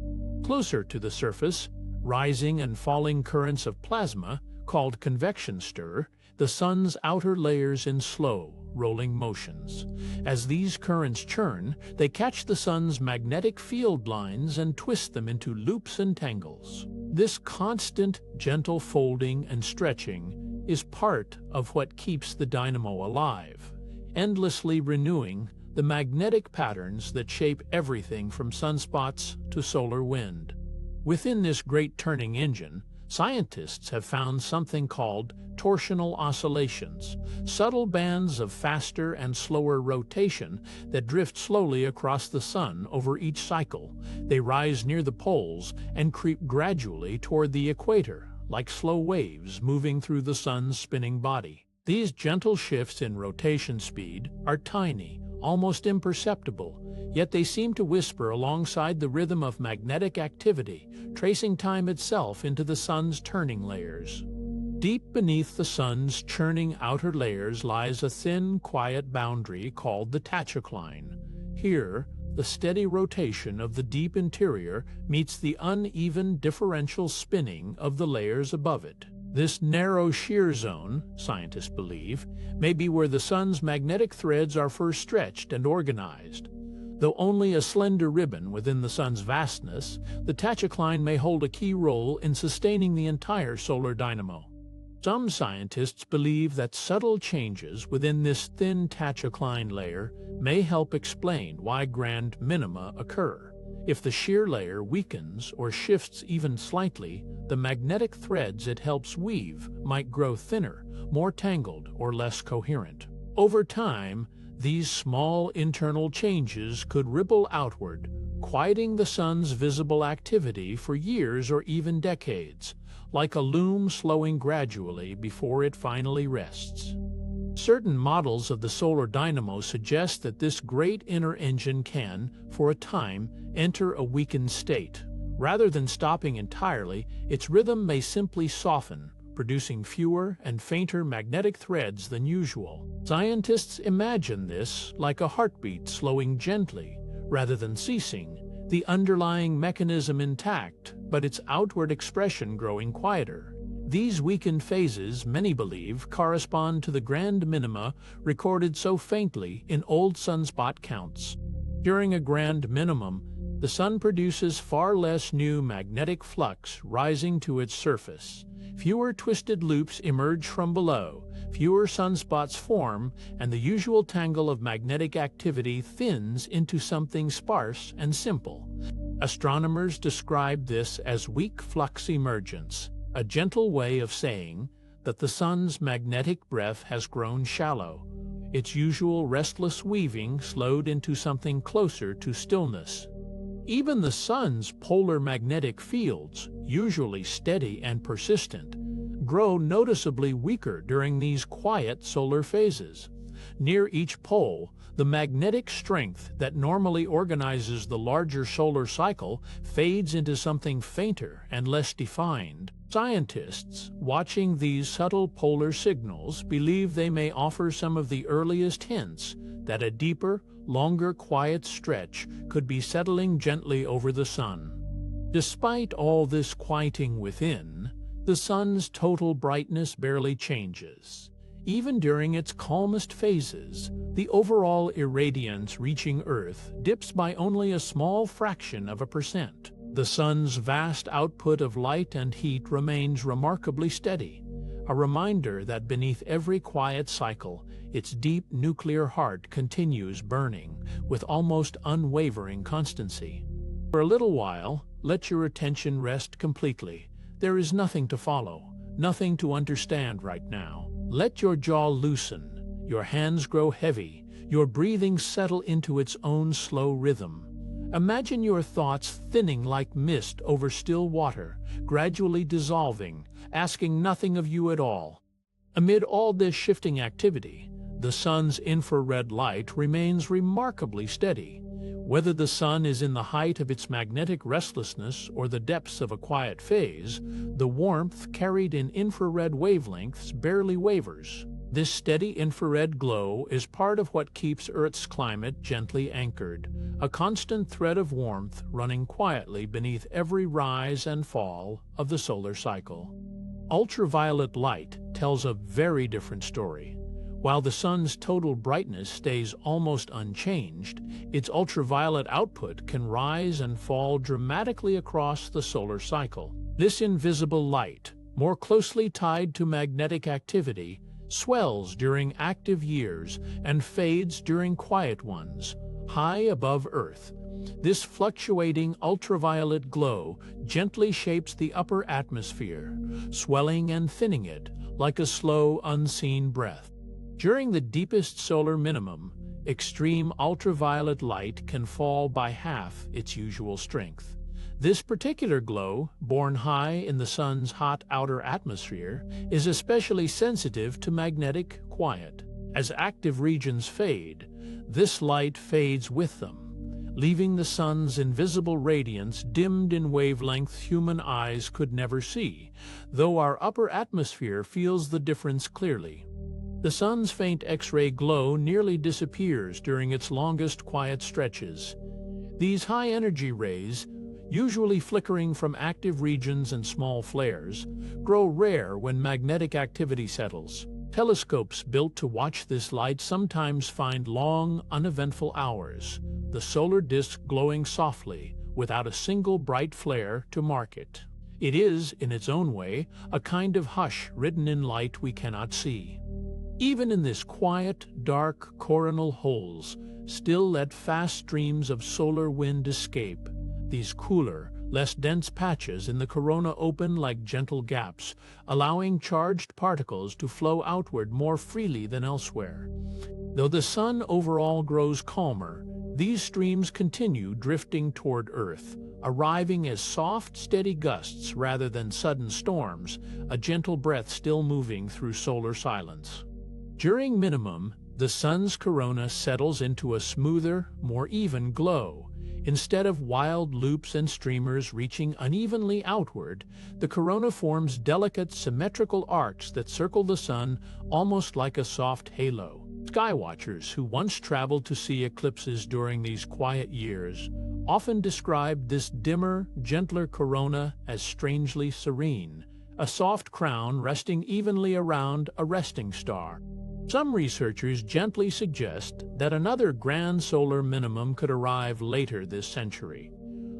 Closer to the surface, rising and falling currents of plasma, called convection stir, the sun's outer layers in slow, rolling motions. As these currents churn, they catch the sun's magnetic field lines and twist them into loops and tangles. This constant, gentle folding and stretching is part of what keeps the dynamo alive, endlessly renewing the magnetic patterns that shape everything from sunspots to solar wind. Within this great turning engine, scientists have found something called torsional oscillations, subtle bands of faster and slower rotation that drift slowly across the sun over each cycle. They rise near the poles and creep gradually toward the equator, like slow waves moving through the sun's spinning body. These gentle shifts in rotation speed are tiny, almost imperceptible, yet they seem to whisper alongside the rhythm of magnetic activity, tracing time itself into the sun's turning layers. Deep beneath the sun's churning outer layers lies a thin, quiet boundary called the tachocline. Here, the steady rotation of the deep interior meets the uneven differential spinning of the layers above it. This narrow shear zone, scientists believe, may be where the sun's magnetic threads are first stretched and organized. Though only a slender ribbon within the sun's vastness, the tachocline may hold a key role in sustaining the entire solar dynamo. Some scientists believe that subtle changes within this thin tachocline layer may help explain why grand minima occur. If the shear layer weakens or shifts even slightly, the magnetic threads it helps weave might grow thinner, more tangled, or less coherent. Over time, these small internal changes could ripple outward, quieting the sun's visible activity for years or even decades, like a loom slowing gradually before it finally rests. Certain models of the solar dynamo suggest that this great inner engine can, for a time, enter a weakened state. Rather than stopping entirely, its rhythm may simply soften, producing fewer and fainter magnetic threads than usual. Scientists imagine this like a heartbeat slowing gently, rather than ceasing, the underlying mechanism intact, but its outward expression growing quieter. These weakened phases, many believe, correspond to the grand minima recorded so faintly in old sunspot counts. During a grand minimum, the sun produces far less new magnetic flux rising to its surface. Fewer twisted loops emerge from below, fewer sunspots form, and the usual tangle of magnetic activity thins into something sparse and simple. Astronomers describe this as weak flux emergence, a gentle way of saying that the sun's magnetic breath has grown shallow, its usual restless weaving slowed into something closer to stillness. Even the sun's polar magnetic fields, usually steady and persistent, grow noticeably weaker during these quiet solar phases. Near each pole, the magnetic strength that normally organizes the larger solar cycle fades into something fainter and less defined. Scientists, watching these subtle polar signals, believe they may offer some of the earliest hints that a deeper, longer quiet stretch could be settling gently over the sun. Despite all this quieting within, the sun's total brightness barely changes. Even during its calmest phases, the overall irradiance reaching Earth dips by only a small fraction of a percent. The sun's vast output of light and heat remains remarkably steady, a reminder that beneath every quiet cycle, its deep nuclear heart continues burning with almost unwavering constancy. For a little while, let your attention rest completely. There is nothing to follow, nothing to understand right now. Let your jaw loosen, your hands grow heavy, your breathing settle into its own slow rhythm. Imagine your thoughts thinning like mist over still water, gradually dissolving, asking nothing of you at all. Amid all this shifting activity, the sun's infrared light remains remarkably steady. Whether the sun is in the height of its magnetic restlessness or the depths of a quiet phase, the warmth carried in infrared wavelengths barely wavers. This steady infrared glow is part of what keeps Earth's climate gently anchored, a constant thread of warmth running quietly beneath every rise and fall of the solar cycle. Ultraviolet light tells a very different story. While the sun's total brightness stays almost unchanged, its ultraviolet output can rise and fall dramatically across the solar cycle. This invisible light, more closely tied to magnetic activity, swells during active years and fades during quiet ones, high above Earth. This fluctuating ultraviolet glow gently shapes the upper atmosphere, swelling and thinning it like a slow, unseen breath. During the deepest solar minimum, extreme ultraviolet light can fall by half its usual strength. This particular glow, born high in the sun's hot outer atmosphere, is especially sensitive to magnetic quiet. As active regions fade, this light fades with them, leaving the sun's invisible radiance dimmed in wavelengths human eyes could never see, though our upper atmosphere feels the difference clearly. The sun's faint X-ray glow nearly disappears during its longest quiet stretches. These high-energy rays, usually flickering from active regions and small flares, grow rare when magnetic activity settles. Telescopes built to watch this light sometimes find long, uneventful hours, the solar disk glowing softly, without a single bright flare to mark it. It is, in its own way, a kind of hush written in light we cannot see. Even in this quiet, dark coronal holes still let fast streams of solar wind escape. These cooler, less dense patches in the corona open like gentle gaps, allowing charged particles to flow outward more freely than elsewhere. Though the sun overall grows calmer, these streams continue drifting toward Earth, arriving as soft, steady gusts rather than sudden storms, a gentle breath still moving through solar silence. During minimum, the sun's corona settles into a smoother, more even glow. Instead of wild loops and streamers reaching unevenly outward, the corona forms delicate, symmetrical arcs that circle the sun almost like a soft halo. Skywatchers who once traveled to see eclipses during these quiet years often described this dimmer, gentler corona as strangely serene, a soft crown resting evenly around a resting star. Some researchers gently suggest that another grand solar minimum could arrive later this century.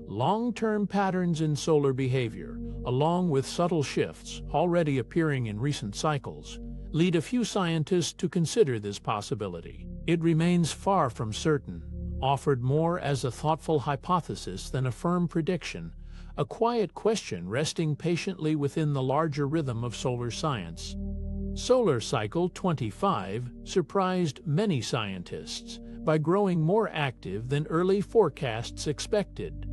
Long-term patterns in solar behavior, along with subtle shifts already appearing in recent cycles, lead a few scientists to consider this possibility. It remains far from certain, offered more as a thoughtful hypothesis than a firm prediction, a quiet question resting patiently within the larger rhythm of solar science. Solar Cycle 25 surprised many scientists by growing more active than early forecasts expected.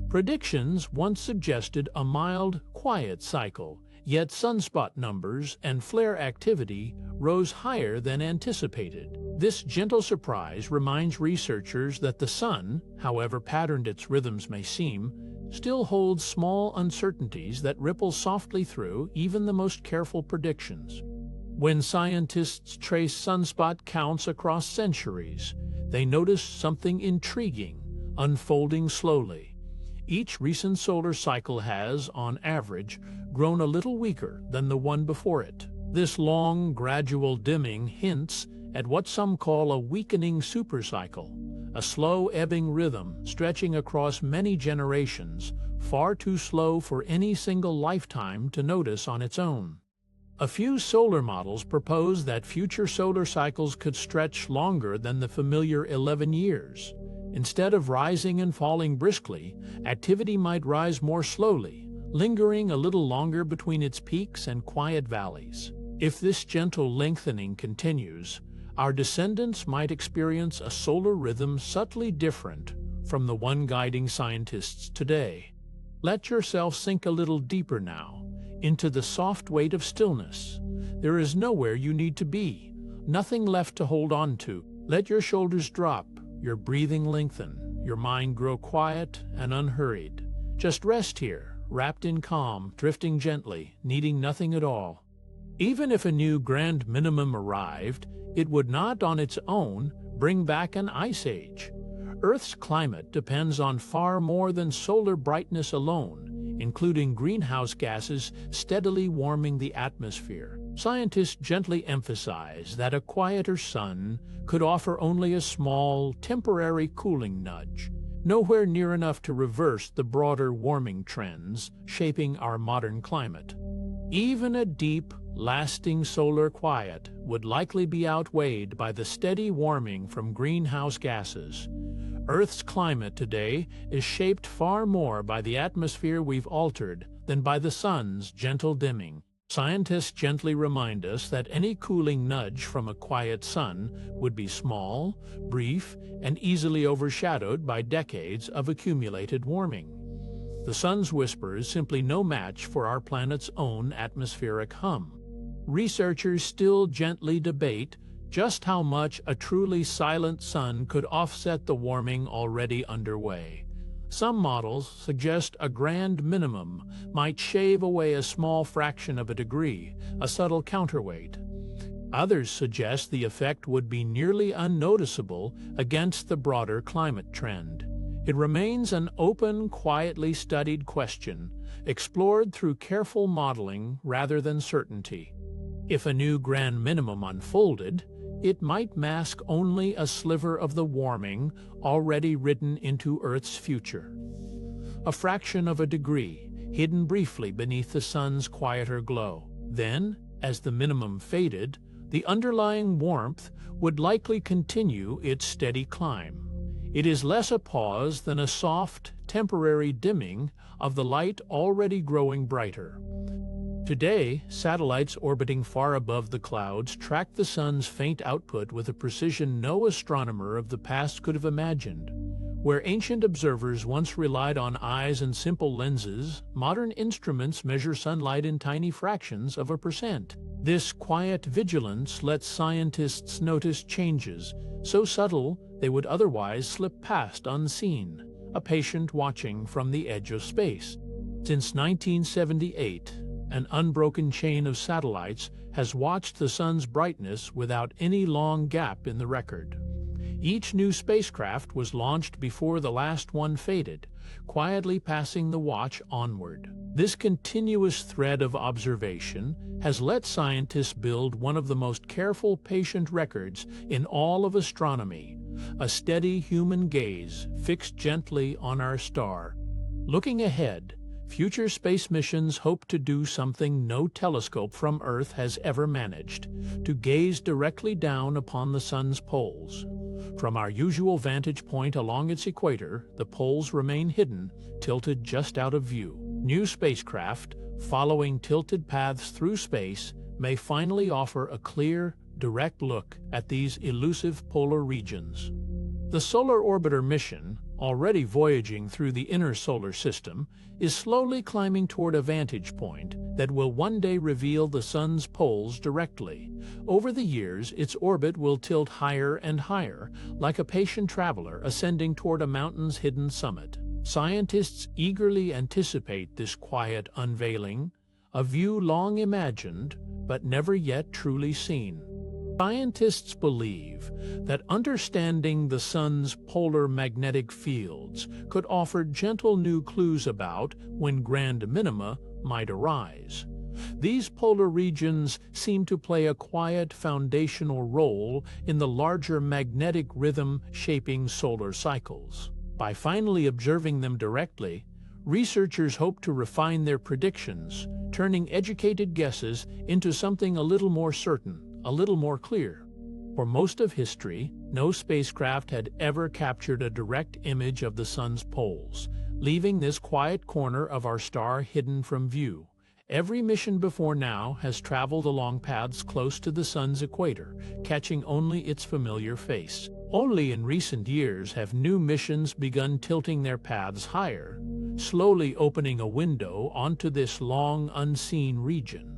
Predictions once suggested a mild, quiet cycle, yet sunspot numbers and flare activity rose higher than anticipated. This gentle surprise reminds researchers that the sun, however patterned its rhythms may seem, still holds small uncertainties that ripple softly through even the most careful predictions. When scientists trace sunspot counts across centuries, they notice something intriguing, unfolding slowly. Each recent solar cycle has, on average, grown a little weaker than the one before it. This long, gradual dimming hints at what some call a weakening supercycle, a slow ebbing rhythm stretching across many generations, far too slow for any single lifetime to notice on its own. A few solar models propose that future solar cycles could stretch longer than the familiar 11 years. Instead of rising and falling briskly, activity might rise more slowly, lingering a little longer between its peaks and quiet valleys. If this gentle lengthening continues, our descendants might experience a solar rhythm subtly different from the one guiding scientists today. Let yourself sink a little deeper now, into the soft weight of stillness. There is nowhere you need to be, nothing left to hold on to. Let your shoulders drop, your breathing lengthen, your mind grow quiet and unhurried. Just rest here, wrapped in calm, drifting gently, needing nothing at all. Even if a new grand minimum arrived, it would not on its own bring back an ice age. Earth's climate depends on far more than solar brightness alone, including greenhouse gases steadily warming the atmosphere. Scientists gently emphasize that a quieter sun could offer only a small, temporary cooling nudge, nowhere near enough to reverse the broader warming trends shaping our modern climate. Even a deep, lasting solar quiet would likely be outweighed by the steady warming from greenhouse gases. Earth's climate today is shaped far more by the atmosphere we've altered than by the sun's gentle dimming. Scientists gently remind us that any cooling nudge from a quiet sun would be small, brief, and easily overshadowed by decades of accumulated warming. The sun's whisper is simply no match for our planet's own atmospheric hum. Researchers still gently debate just how much a truly silent sun could offset the warming already underway. Some models suggest a grand minimum might shave away a small fraction of a degree, a subtle counterweight. Others suggest the effect would be nearly unnoticeable against the broader climate trend. It remains an open, quietly studied question, explored through careful modeling rather than certainty. If a new grand minimum unfolded, it might mask only a sliver of the warming already written into Earth's future. A fraction of a degree, hidden briefly beneath the sun's quieter glow. Then, as the minimum faded, the underlying warmth would likely continue its steady climb. It is less a pause than a soft, temporary dimming of the light already growing brighter. Today, satellites orbiting far above the clouds track the sun's faint output with a precision no astronomer of the past could have imagined. Where ancient observers once relied on eyes and simple lenses, modern instruments measure sunlight in tiny fractions of a percent. This quiet vigilance lets scientists notice changes, so subtle they would otherwise slip past unseen, a patient watching from the edge of space. Since 1978, an unbroken chain of satellites has watched the sun's brightness without any long gap in the record. Each new spacecraft was launched before the last one faded, quietly passing the watch onward. This continuous thread of observation has let scientists build one of the most careful, patient records in all of astronomy, a steady human gaze fixed gently on our star. Looking ahead, future space missions hope to do something no telescope from Earth has ever managed, to gaze directly down upon the sun's poles. From our usual vantage point along its equator, the poles remain hidden, tilted just out of view. New spacecraft, following tilted paths through space, may finally offer a clear, direct look at these elusive polar regions. The Solar Orbiter mission, already voyaging through the inner solar system, is slowly climbing toward a vantage point that will one day reveal the sun's poles directly. Over the years, its orbit will tilt higher and higher, like a patient traveler ascending toward a mountain's hidden summit. Scientists eagerly anticipate this quiet unveiling, a view long imagined but never yet truly seen. Scientists believe that understanding the sun's polar magnetic fields could offer gentle new clues about when grand minima might arise. These polar regions seem to play a quiet foundational role in the larger magnetic rhythm shaping solar cycles. By finally observing them directly, researchers hope to refine their predictions, turning educated guesses into something a little more certain, a little more clear. For most of history, no spacecraft had ever captured a direct image of the sun's poles, leaving this quiet corner of our star hidden from view. Every mission before now has traveled along paths close to the sun's equator, catching only its familiar face. Only in recent years have new missions begun tilting their paths higher, slowly opening a window onto this long unseen region.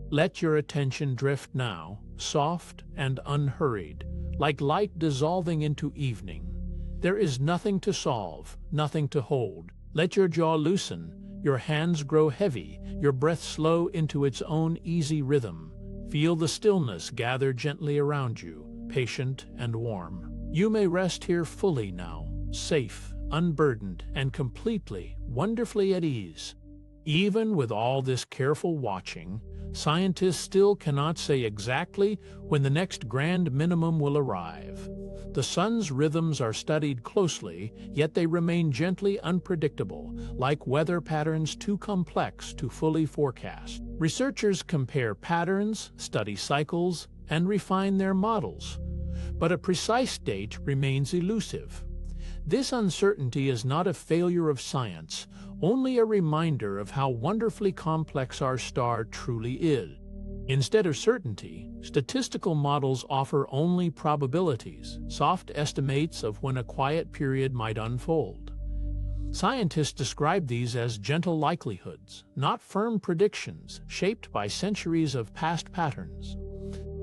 Let your attention drift now, soft and unhurried, like light dissolving into evening. There is nothing to solve, nothing to hold. Let your jaw loosen, your hands grow heavy, your breath slow into its own easy rhythm. Feel the stillness gather gently around you, patient and warm. You may rest here fully now, safe, unburdened, and completely, wonderfully at ease. Even with all this careful watching, scientists still cannot say exactly when the next grand minimum will arrive. The sun's rhythms are studied closely, yet they remain gently unpredictable, like weather patterns too complex to fully forecast. Researchers compare patterns, study cycles, and refine their models, but a precise date remains elusive. This uncertainty is not a failure of science, only a reminder of how wonderfully complex our star truly is. Instead of certainty, statistical models offer only probabilities, soft estimates of when a quiet period might unfold. Scientists describe these as gentle likelihoods, not firm predictions, shaped by centuries of past patterns.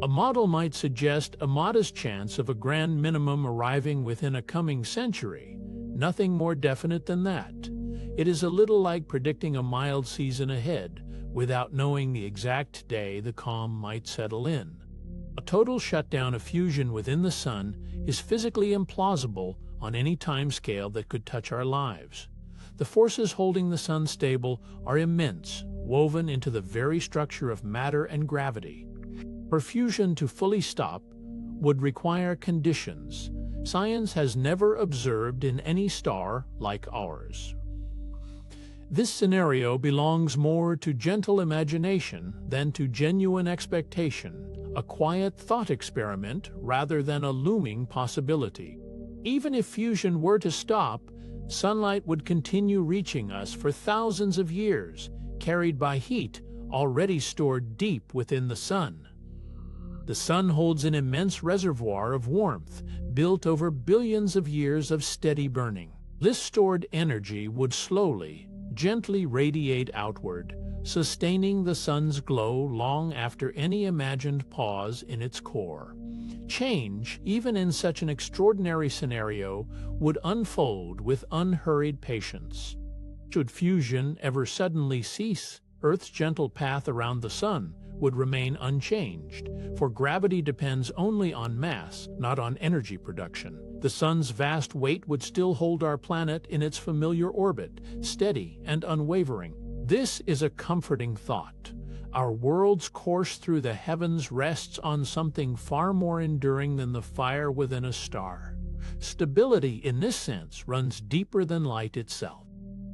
A model might suggest a modest chance of a grand minimum arriving within a coming century, nothing more definite than that. It is a little like predicting a mild season ahead, without knowing the exact day the calm might settle in. A total shutdown of fusion within the sun is physically implausible on any timescale that could touch our lives. The forces holding the sun stable are immense, woven into the very structure of matter and gravity. For fusion to fully stop would require conditions science has never observed in any star like ours. This scenario belongs more to gentle imagination than to genuine expectation, a quiet thought experiment rather than a looming possibility. Even if fusion were to stop, sunlight would continue reaching us for thousands of years, carried by heat already stored deep within the sun. The sun holds an immense reservoir of warmth, built over billions of years of steady burning. This stored energy would slowly, gently radiate outward, sustaining the sun's glow long after any imagined pause in its core. Change, even in such an extraordinary scenario, would unfold with unhurried patience. Should fusion ever suddenly cease, Earth's gentle path around the sun would remain unchanged, for gravity depends only on mass, not on energy production. The sun's vast weight would still hold our planet in its familiar orbit, steady and unwavering. This is a comforting thought. Our world's course through the heavens rests on something far more enduring than the fire within a star. Stability in this sense runs deeper than light itself.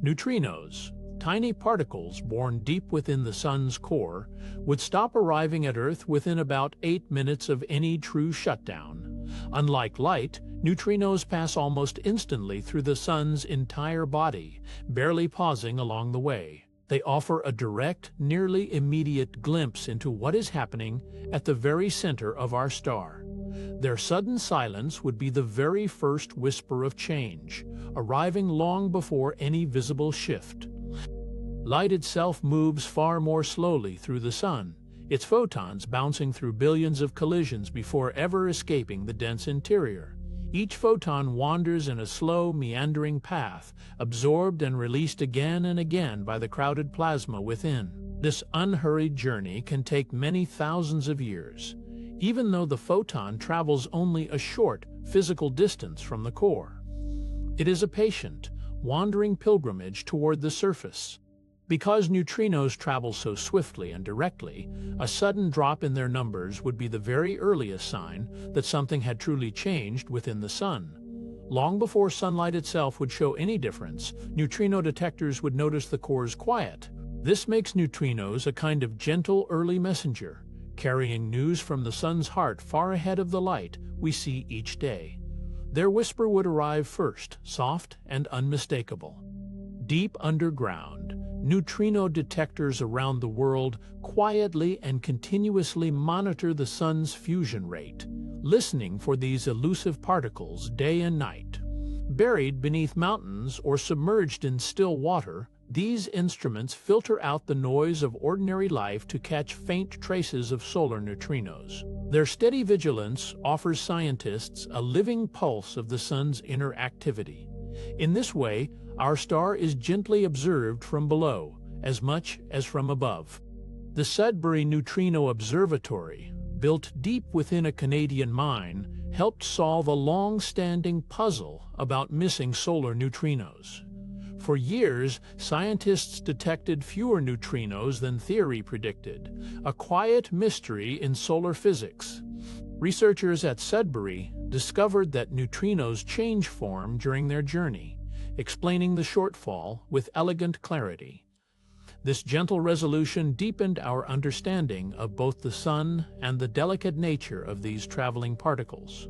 Neutrinos, tiny particles born deep within the sun's core, would stop arriving at Earth within about 8 minutes of any true shutdown. Unlike light, neutrinos pass almost instantly through the sun's entire body, barely pausing along the way. They offer a direct, nearly immediate glimpse into what is happening at the very center of our star. Their sudden silence would be the very first whisper of change, arriving long before any visible shift. Light itself moves far more slowly through the sun, its photons bouncing through billions of collisions before ever escaping the dense interior. Each photon wanders in a slow, meandering path, absorbed and released again and again by the crowded plasma within. This unhurried journey can take many thousands of years, even though the photon travels only a short, physical distance from the core. It is a patient, wandering pilgrimage toward the surface. Because neutrinos travel so swiftly and directly, a sudden drop in their numbers would be the very earliest sign that something had truly changed within the sun. Long before sunlight itself would show any difference, neutrino detectors would notice the core's quiet. This makes neutrinos a kind of gentle early messenger, carrying news from the sun's heart far ahead of the light we see each day. Their whisper would arrive first, soft and unmistakable. Deep underground, neutrino detectors around the world quietly and continuously monitor the sun's fusion rate, listening for these elusive particles day and night. Buried beneath mountains or submerged in still water, these instruments filter out the noise of ordinary life to catch faint traces of solar neutrinos. Their steady vigilance offers scientists a living pulse of the sun's inner activity. In this way, our star is gently observed from below, as much as from above. The Sudbury Neutrino Observatory, built deep within a Canadian mine, helped solve a long-standing puzzle about missing solar neutrinos. For years, scientists detected fewer neutrinos than theory predicted, a quiet mystery in solar physics. Researchers at Sudbury discovered that neutrinos change form during their journey, explaining the shortfall with elegant clarity. This gentle resolution deepened our understanding of both the sun and the delicate nature of these traveling particles.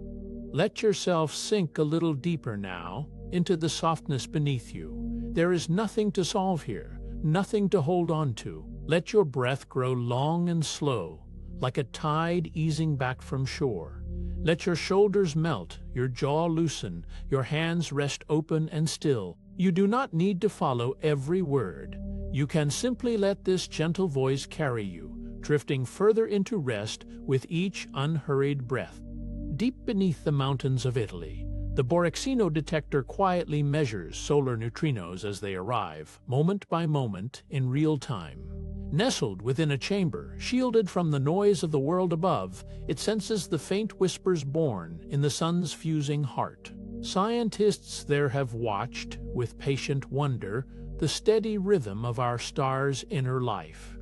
Let yourself sink a little deeper now into the softness beneath you. There is nothing to solve here, nothing to hold on to. Let your breath grow long and slow, like a tide easing back from shore. Let your shoulders melt, your jaw loosen, your hands rest open and still. You do not need to follow every word. You can simply let this gentle voice carry you, drifting further into rest with each unhurried breath. Deep beneath the mountains of Italy, the Borexino detector quietly measures solar neutrinos as they arrive, moment by moment, in real time. Nestled within a chamber, shielded from the noise of the world above, it senses the faint whispers born in the sun's fusing heart. Scientists there have watched, with patient wonder, the steady rhythm of our star's inner life.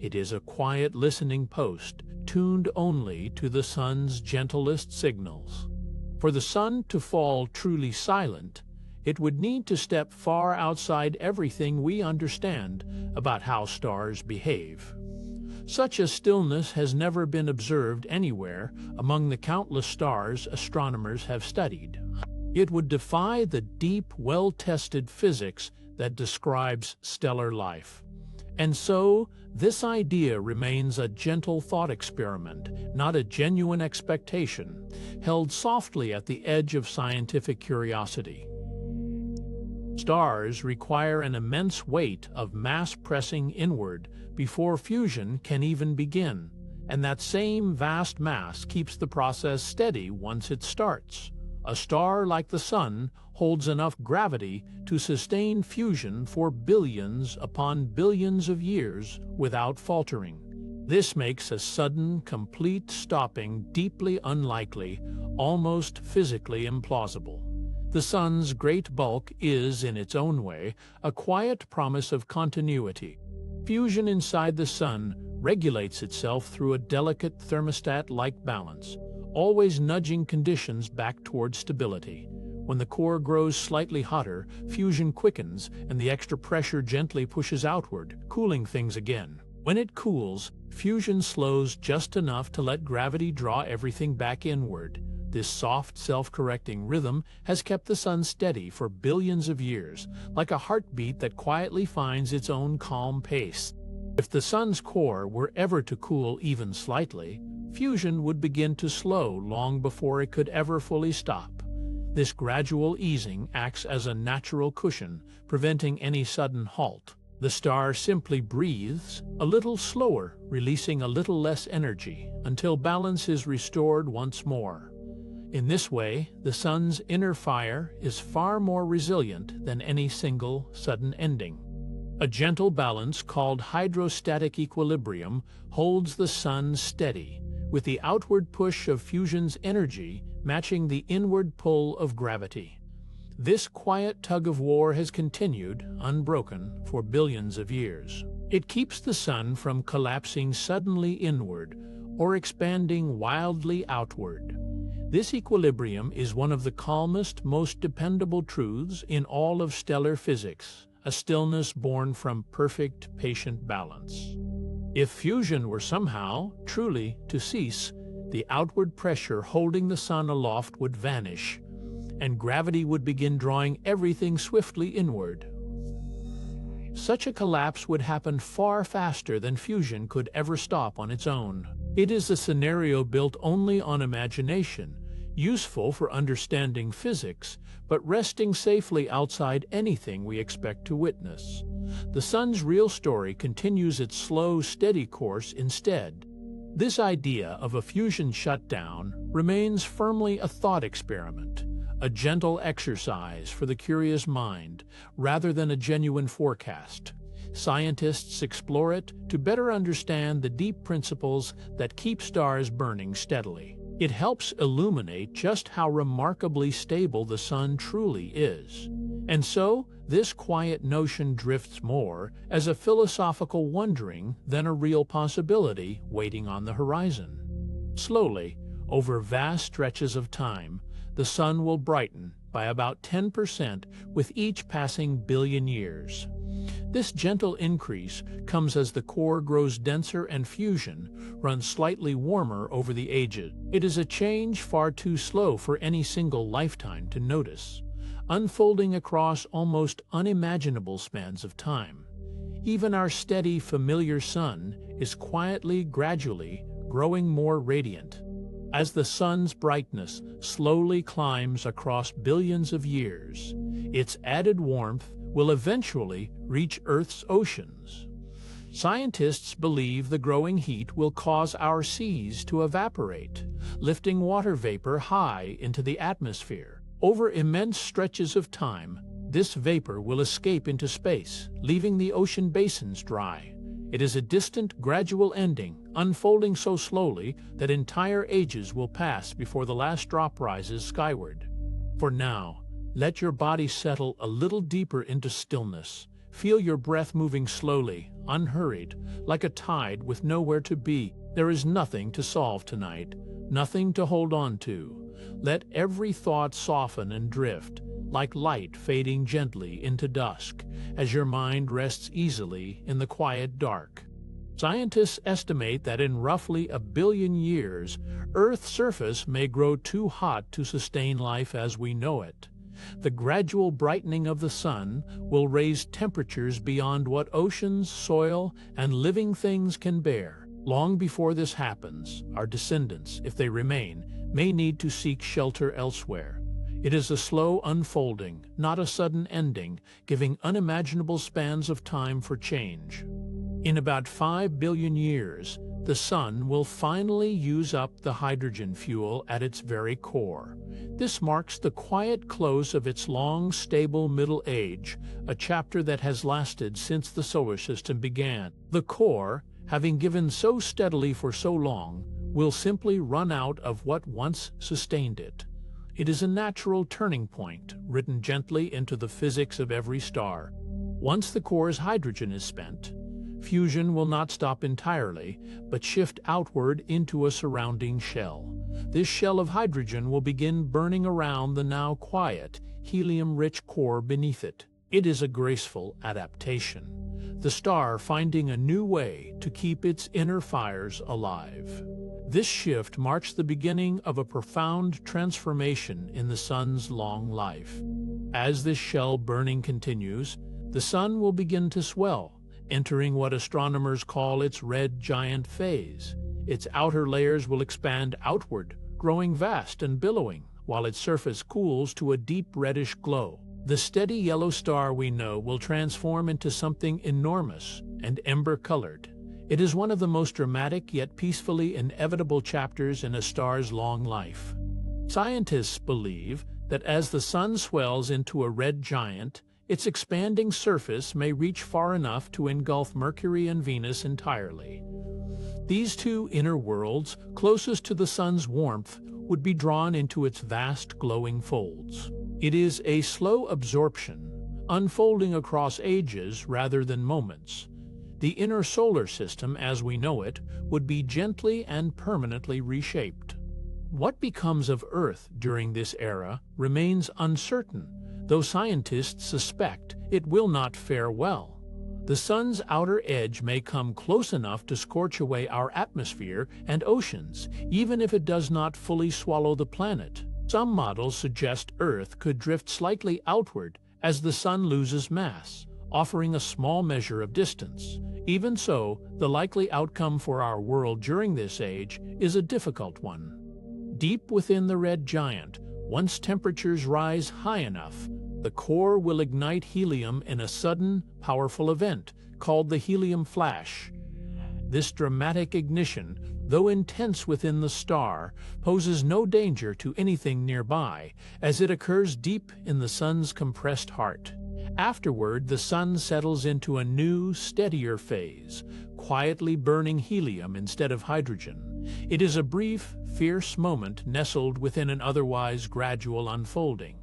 It is a quiet listening post, tuned only to the sun's gentlest signals. For the sun to fall truly silent, it would need to step far outside everything we understand about how stars behave. Such a stillness has never been observed anywhere among the countless stars astronomers have studied. It would defy the deep, well-tested physics that describes stellar life. And so, this idea remains a gentle thought experiment, not a genuine expectation, held softly at the edge of scientific curiosity. Stars require an immense weight of mass pressing inward before fusion can even begin, and that same vast mass keeps the process steady once it starts. A star like the Sun holds enough gravity to sustain fusion for billions upon billions of years without faltering. This makes a sudden, complete stopping deeply unlikely, almost physically implausible. The Sun's great bulk is, in its own way, a quiet promise of continuity. Fusion inside the Sun regulates itself through a delicate thermostat-like balance, always nudging conditions back toward stability. When the core grows slightly hotter, fusion quickens and the extra pressure gently pushes outward, cooling things again. When it cools, fusion slows just enough to let gravity draw everything back inward. This soft, self-correcting rhythm has kept the Sun steady for billions of years, like a heartbeat that quietly finds its own calm pace. If the Sun's core were ever to cool even slightly, fusion would begin to slow long before it could ever fully stop. This gradual easing acts as a natural cushion, preventing any sudden halt. The star simply breathes, a little slower, releasing a little less energy, until balance is restored once more. In this way, the Sun's inner fire is far more resilient than any single, sudden ending. A gentle balance called hydrostatic equilibrium holds the Sun steady, with the outward push of fusion's energy matching the inward pull of gravity. This quiet tug-of-war has continued, unbroken, for billions of years. It keeps the Sun from collapsing suddenly inward or expanding wildly outward. This equilibrium is one of the calmest, most dependable truths in all of stellar physics, a stillness born from perfect, patient balance. If fusion were somehow, truly, to cease, the outward pressure holding the Sun aloft would vanish, and gravity would begin drawing everything swiftly inward. Such a collapse would happen far faster than fusion could ever stop on its own. It is a scenario built only on imagination, useful for understanding physics, but resting safely outside anything we expect to witness. The Sun's real story continues its slow, steady course instead. This idea of a fusion shutdown remains firmly a thought experiment, a gentle exercise for the curious mind, rather than a genuine forecast. Scientists explore it to better understand the deep principles that keep stars burning steadily. It helps illuminate just how remarkably stable the sun truly is. And so, this quiet notion drifts more as a philosophical wondering than a real possibility waiting on the horizon. Slowly, over vast stretches of time, the sun will brighten by about 10% with each passing billion years. This gentle increase comes as the core grows denser and fusion runs slightly warmer over the ages. It is a change far too slow for any single lifetime to notice, unfolding across almost unimaginable spans of time. Even our steady, familiar sun is quietly, gradually growing more radiant. As the sun's brightness slowly climbs across billions of years, its added warmth will eventually reach Earth's oceans. Scientists believe the growing heat will cause our seas to evaporate, lifting water vapor high into the atmosphere. Over immense stretches of time, this vapor will escape into space, leaving the ocean basins dry. It is a distant, gradual ending, unfolding so slowly that entire ages will pass before the last drop rises skyward. For now, let your body settle a little deeper into stillness. Feel your breath moving slowly, unhurried, like a tide with nowhere to be. There is nothing to solve tonight, nothing to hold on to. Let every thought soften and drift, like light fading gently into dusk, as your mind rests easily in the quiet dark. Scientists estimate that in roughly 1 billion years, Earth's surface may grow too hot to sustain life as we know it. The gradual brightening of the sun will raise temperatures beyond what oceans, soil, and living things can bear. Long before this happens, our descendants, if they remain, may need to seek shelter elsewhere. It is a slow unfolding, not a sudden ending, giving unimaginable spans of time for change. In about 5 billion years, the sun will finally use up the hydrogen fuel at its very core. This marks the quiet close of its long, stable middle age, a chapter that has lasted since the solar system began. The core, having given so steadily for so long, will simply run out of what once sustained it. It is a natural turning point, written gently into the physics of every star. Once the core's hydrogen is spent, fusion will not stop entirely, but shift outward into a surrounding shell. This shell of hydrogen will begin burning around the now quiet, helium-rich core beneath it. It is a graceful adaptation, the star finding a new way to keep its inner fires alive. This shift marks the beginning of a profound transformation in the sun's long life. As this shell burning continues, the sun will begin to swell, entering what astronomers call its red giant phase. Its outer layers will expand outward, growing vast and billowing, while its surface cools to a deep reddish glow. The steady yellow star we know will transform into something enormous and ember-colored. It is one of the most dramatic yet peacefully inevitable chapters in a star's long life. Scientists believe that as the sun swells into a red giant, its expanding surface may reach far enough to engulf Mercury and Venus entirely. These two inner worlds, closest to the sun's warmth, would be drawn into its vast glowing folds. It is a slow absorption, unfolding across ages rather than moments. The inner solar system, as we know it, would be gently and permanently reshaped. What becomes of Earth during this era remains uncertain, though scientists suspect it will not fare well. The sun's outer edge may come close enough to scorch away our atmosphere and oceans, even if it does not fully swallow the planet. Some models suggest Earth could drift slightly outward as the sun loses mass, offering a small measure of distance. Even so, the likely outcome for our world during this age is a difficult one. Deep within the red giant, once temperatures rise high enough, the core will ignite helium in a sudden, powerful event called the helium flash. This dramatic ignition, though intense within the star, poses no danger to anything nearby, as it occurs deep in the sun's compressed heart. Afterward, the sun settles into a new, steadier phase, quietly burning helium instead of hydrogen. It is a brief, fierce moment nestled within an otherwise gradual unfolding.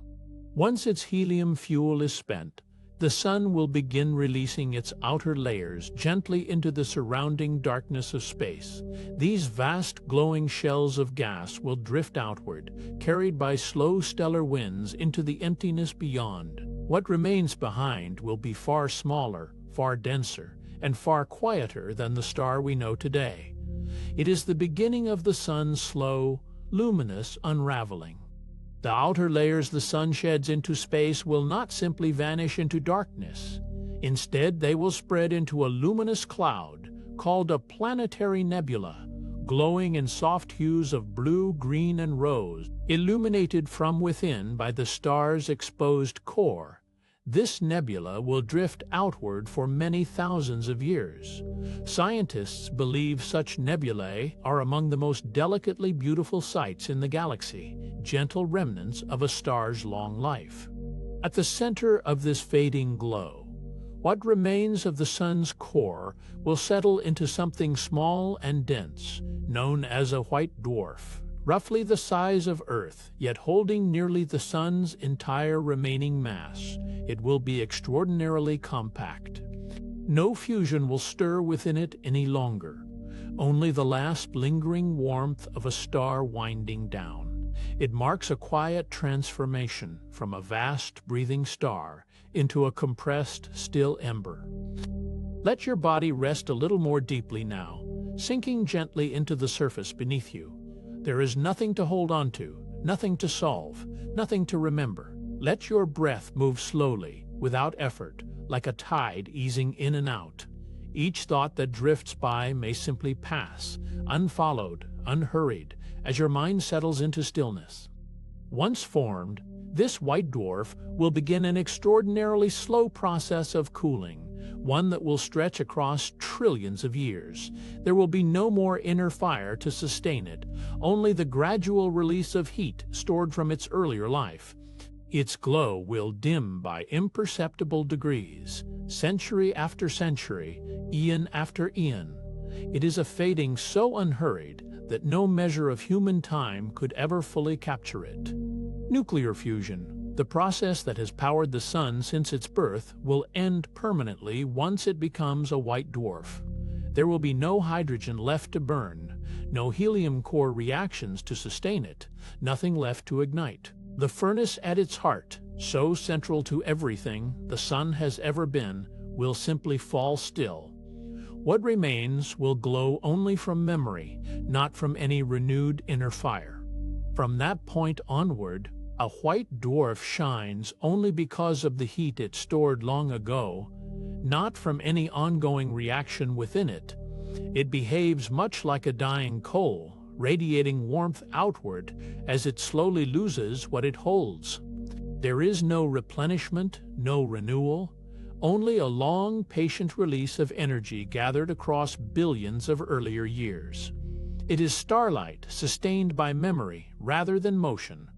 Once its helium fuel is spent, the sun will begin releasing its outer layers gently into the surrounding darkness of space. These vast glowing shells of gas will drift outward, carried by slow stellar winds into the emptiness beyond. What remains behind will be far smaller, far denser, and far quieter than the star we know today. It is the beginning of the sun's slow, luminous unraveling. The outer layers the sun sheds into space will not simply vanish into darkness. Instead, they will spread into a luminous cloud called a planetary nebula, glowing in soft hues of blue, green, and rose, illuminated from within by the star's exposed core. This nebula will drift outward for many thousands of years. Scientists believe such nebulae are among the most delicately beautiful sights in the galaxy, gentle remnants of a star's long life. At the center of this fading glow, what remains of the sun's core will settle into something small and dense, known as a white dwarf. Roughly the size of Earth, yet holding nearly the sun's entire remaining mass, it will be extraordinarily compact. No fusion will stir within it any longer, only the last lingering warmth of a star winding down. It marks a quiet transformation from a vast breathing star into a compressed, still ember. Let your body rest a little more deeply now, sinking gently into the surface beneath you. There is nothing to hold on to, nothing to solve, nothing to remember. Let your breath move slowly, without effort, like a tide easing in and out. Each thought that drifts by may simply pass, unfollowed, unhurried, as your mind settles into stillness. Once formed, this white dwarf will begin an extraordinarily slow process of cooling, one that will stretch across trillions of years. There will be no more inner fire to sustain it, only the gradual release of heat stored from its earlier life. Its glow will dim by imperceptible degrees, century after century, eon after eon. It is a fading so unhurried that no measure of human time could ever fully capture it. Nuclear fusion, the process that has powered the sun since its birth, will end permanently once it becomes a white dwarf. There will be no hydrogen left to burn, no helium core reactions to sustain it, nothing left to ignite. The furnace at its heart, so central to everything the sun has ever been, will simply fall still. What remains will glow only from memory, not from any renewed inner fire. From that point onward, a white dwarf shines only because of the heat it stored long ago, not from any ongoing reaction within it. It behaves much like a dying coal, radiating warmth outward as it slowly loses what it holds. There is no replenishment, no renewal, only a long, patient release of energy gathered across billions of earlier years. It is starlight sustained by memory rather than motion.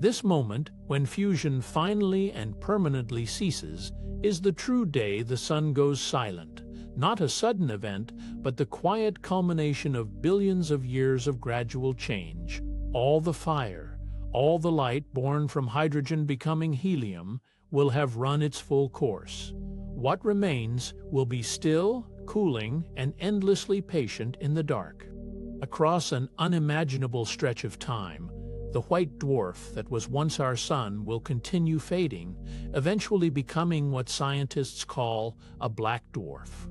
This moment, when fusion finally and permanently ceases, is the true day the sun goes silent. Not a sudden event, but the quiet culmination of billions of years of gradual change. All the fire, all the light born from hydrogen becoming helium, will have run its full course. What remains will be still, cooling, and endlessly patient in the dark. Across an unimaginable stretch of time, the white dwarf that was once our sun will continue fading, eventually becoming what scientists call a black dwarf.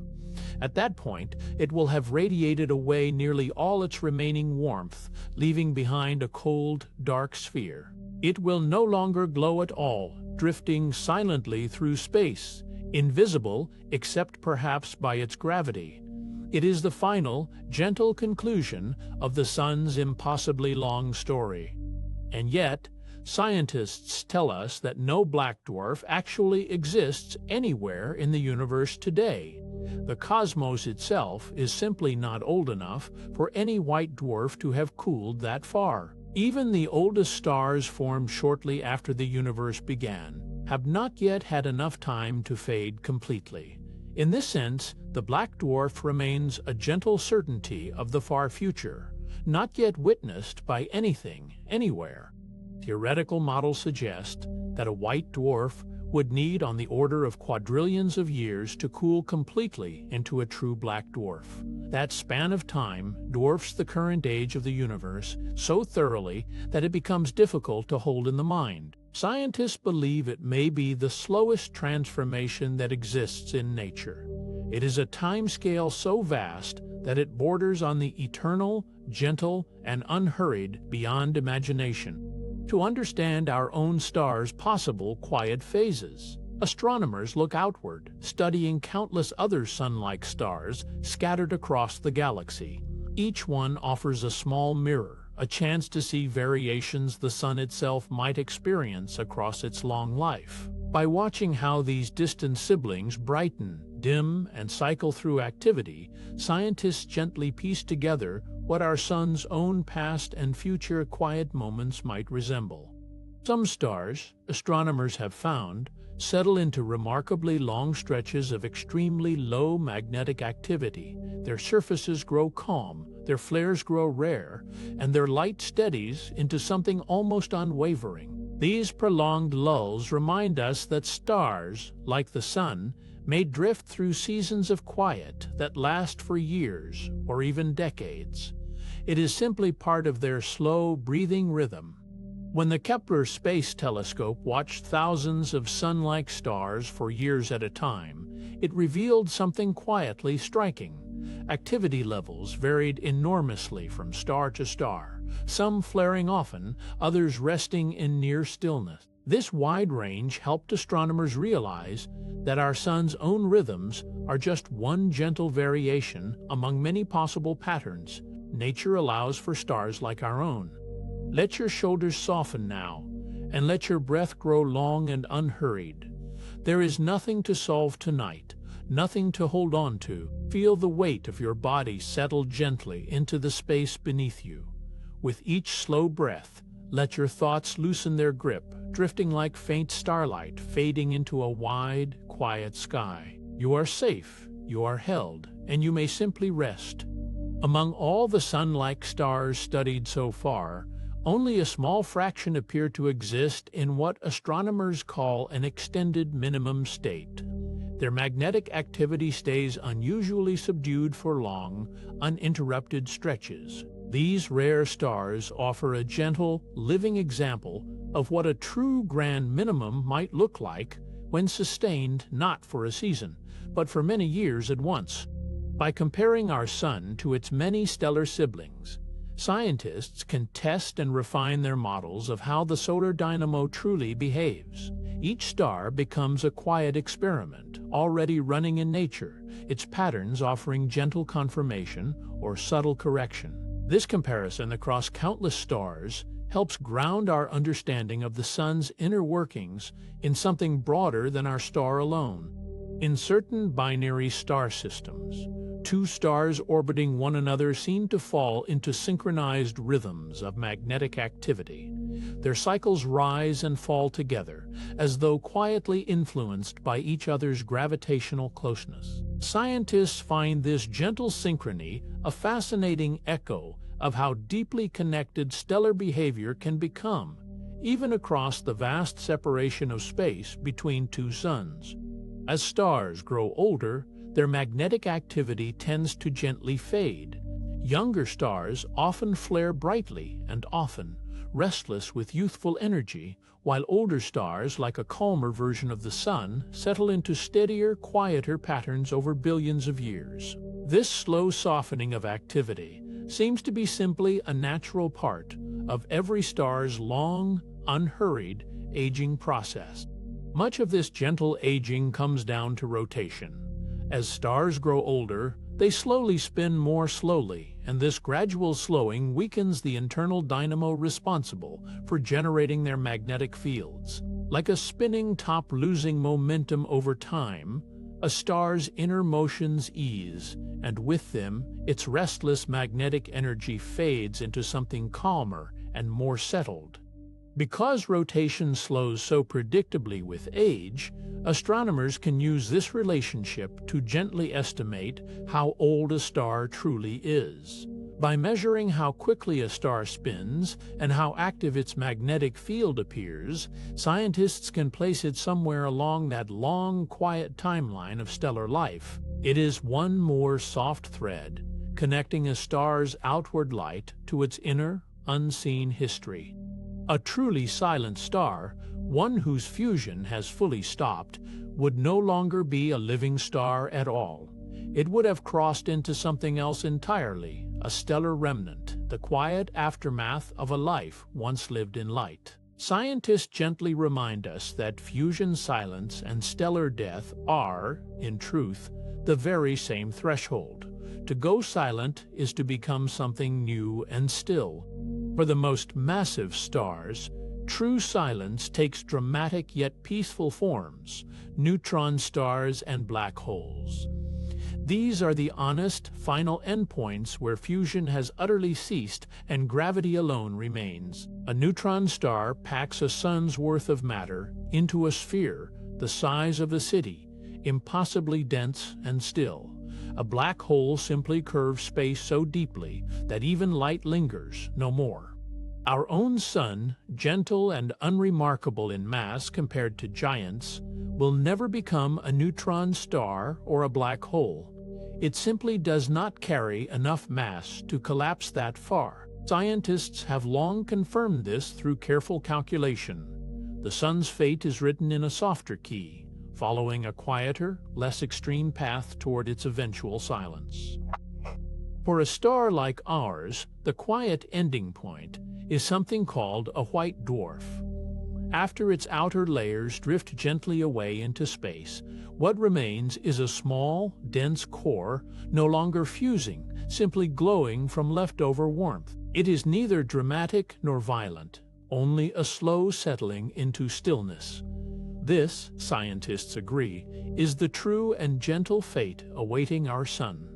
At that point, it will have radiated away nearly all its remaining warmth, leaving behind a cold, dark sphere. It will no longer glow at all, drifting silently through space, invisible except perhaps by its gravity. It is the final, gentle conclusion of the sun's impossibly long story. And yet, scientists tell us that no black dwarf actually exists anywhere in the universe today. The cosmos itself is simply not old enough for any white dwarf to have cooled that far. Even the oldest stars formed shortly after the universe began, have not yet had enough time to fade completely. In this sense, the black dwarf remains a gentle certainty of the far future, not yet witnessed by anything, anywhere. Theoretical models suggest that a white dwarf would need on the order of quadrillions of years to cool completely into a true black dwarf. That span of time dwarfs the current age of the universe so thoroughly that it becomes difficult to hold in the mind. Scientists believe it may be the slowest transformation that exists in nature. It is a timescale so vast that it borders on the eternal, gentle, and unhurried beyond imagination. To understand our own star's possible quiet phases, astronomers look outward, studying countless other sun-like stars scattered across the galaxy. Each one offers a small mirror, a chance to see variations the sun itself might experience across its long life. By watching how these distant siblings brighten, dim, and cycle through activity, scientists gently piece together what our sun's own past and future quiet moments might resemble. Some stars, astronomers have found, settle into remarkably long stretches of extremely low magnetic activity. Their surfaces grow calm, their flares grow rare, and their light steadies into something almost unwavering. These prolonged lulls remind us that stars, like the sun, may drift through seasons of quiet that last for years or even decades. It is simply part of their slow, breathing rhythm. When the Kepler Space Telescope watched thousands of sun-like stars for years at a time, it revealed something quietly striking. Activity levels varied enormously from star to star, some flaring often, others resting in near stillness. This wide range helped astronomers realize that our sun's own rhythms are just one gentle variation among many possible patterns nature allows for stars like our own. Let your shoulders soften now, and let your breath grow long and unhurried. There is nothing to solve tonight, nothing to hold on to. Feel the weight of your body settle gently into the space beneath you. With each slow breath, let your thoughts loosen their grip, drifting like faint starlight fading into a wide, quiet sky. You are safe, you are held, and you may simply rest. Among all the sun-like stars studied so far, only a small fraction appear to exist in what astronomers call an extended minimum state. Their magnetic activity stays unusually subdued for long, uninterrupted stretches. These rare stars offer a gentle, living example of what a true grand minimum might look like when sustained not for a season, but for many years at once. By comparing our sun to its many stellar siblings, scientists can test and refine their models of how the solar dynamo truly behaves. Each star becomes a quiet experiment, already running in nature, its patterns offering gentle confirmation or subtle correction. This comparison across countless stars helps ground our understanding of the sun's inner workings in something broader than our star alone. In certain binary star systems, two stars orbiting one another seem to fall into synchronized rhythms of magnetic activity. Their cycles rise and fall together, as though quietly influenced by each other's gravitational closeness. Scientists find this gentle synchrony a fascinating echo of how deeply connected stellar behavior can become, even across the vast separation of space between two suns. As stars grow older, their magnetic activity tends to gently fade. Younger stars often flare brightly and often, restless with youthful energy, while older stars, like a calmer version of the sun, settle into steadier, quieter patterns over billions of years. This slow softening of activity seems to be simply a natural part of every star's long, unhurried, aging process. Much of this gentle aging comes down to rotation. As stars grow older, they slowly spin more slowly, and this gradual slowing weakens the internal dynamo responsible for generating their magnetic fields. Like a spinning top losing momentum over time, a star's inner motions ease, and with them, its restless magnetic energy fades into something calmer and more settled. Because rotation slows so predictably with age, astronomers can use this relationship to gently estimate how old a star truly is. By measuring how quickly a star spins and how active its magnetic field appears, scientists can place it somewhere along that long, quiet timeline of stellar life. It is one more soft thread, connecting a star's outward light to its inner, unseen history. A truly silent star, one whose fusion has fully stopped, would no longer be a living star at all. It would have crossed into something else entirely, a stellar remnant, the quiet aftermath of a life once lived in light. Scientists gently remind us that fusion silence and stellar death are, in truth, the very same threshold. To go silent is to become something new and still. For the most massive stars, true silence takes dramatic yet peaceful forms: neutron stars and black holes. These are the honest, final endpoints where fusion has utterly ceased and gravity alone remains. A neutron star packs a sun's worth of matter into a sphere the size of a city, impossibly dense and still. A black hole simply curves space so deeply that even light lingers no more. Our own sun, gentle and unremarkable in mass compared to giants, will never become a neutron star or a black hole. It simply does not carry enough mass to collapse that far. Scientists have long confirmed this through careful calculation. The sun's fate is written in a softer key, following a quieter, less extreme path toward its eventual silence. For a star like ours, the quiet ending point is something called a white dwarf. After its outer layers drift gently away into space, what remains is a small, dense core, no longer fusing, simply glowing from leftover warmth. It is neither dramatic nor violent, only a slow settling into stillness. This, scientists agree, is the true and gentle fate awaiting our sun.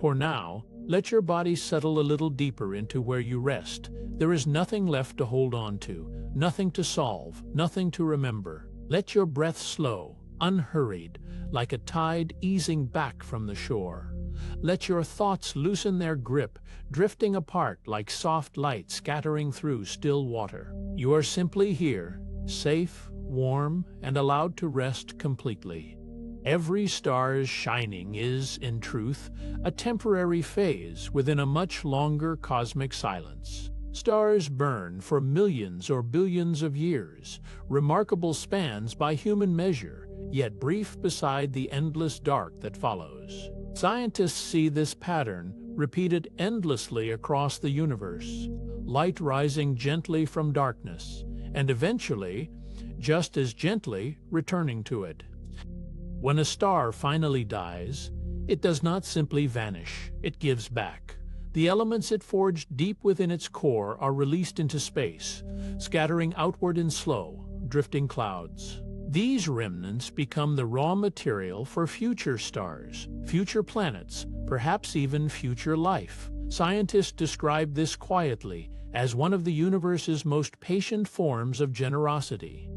For now, let your body settle a little deeper into where you rest. There is nothing left to hold on to, nothing to solve, nothing to remember. Let your breath slow, unhurried, like a tide easing back from the shore. Let your thoughts loosen their grip, drifting apart like soft light scattering through still water. You are simply here, safe, warm, and allowed to rest completely. Every star's shining is, in truth, a temporary phase within a much longer cosmic silence. Stars burn for millions or billions of years, remarkable spans by human measure, yet brief beside the endless dark that follows. Scientists see this pattern repeated endlessly across the universe, light rising gently from darkness, and eventually, just as gently, returning to it. When a star finally dies, it does not simply vanish, it gives back. The elements it forged deep within its core are released into space, scattering outward in slow, drifting clouds. These remnants become the raw material for future stars, future planets, perhaps even future life. Scientists describe this quietly as one of the universe's most patient forms of generosity.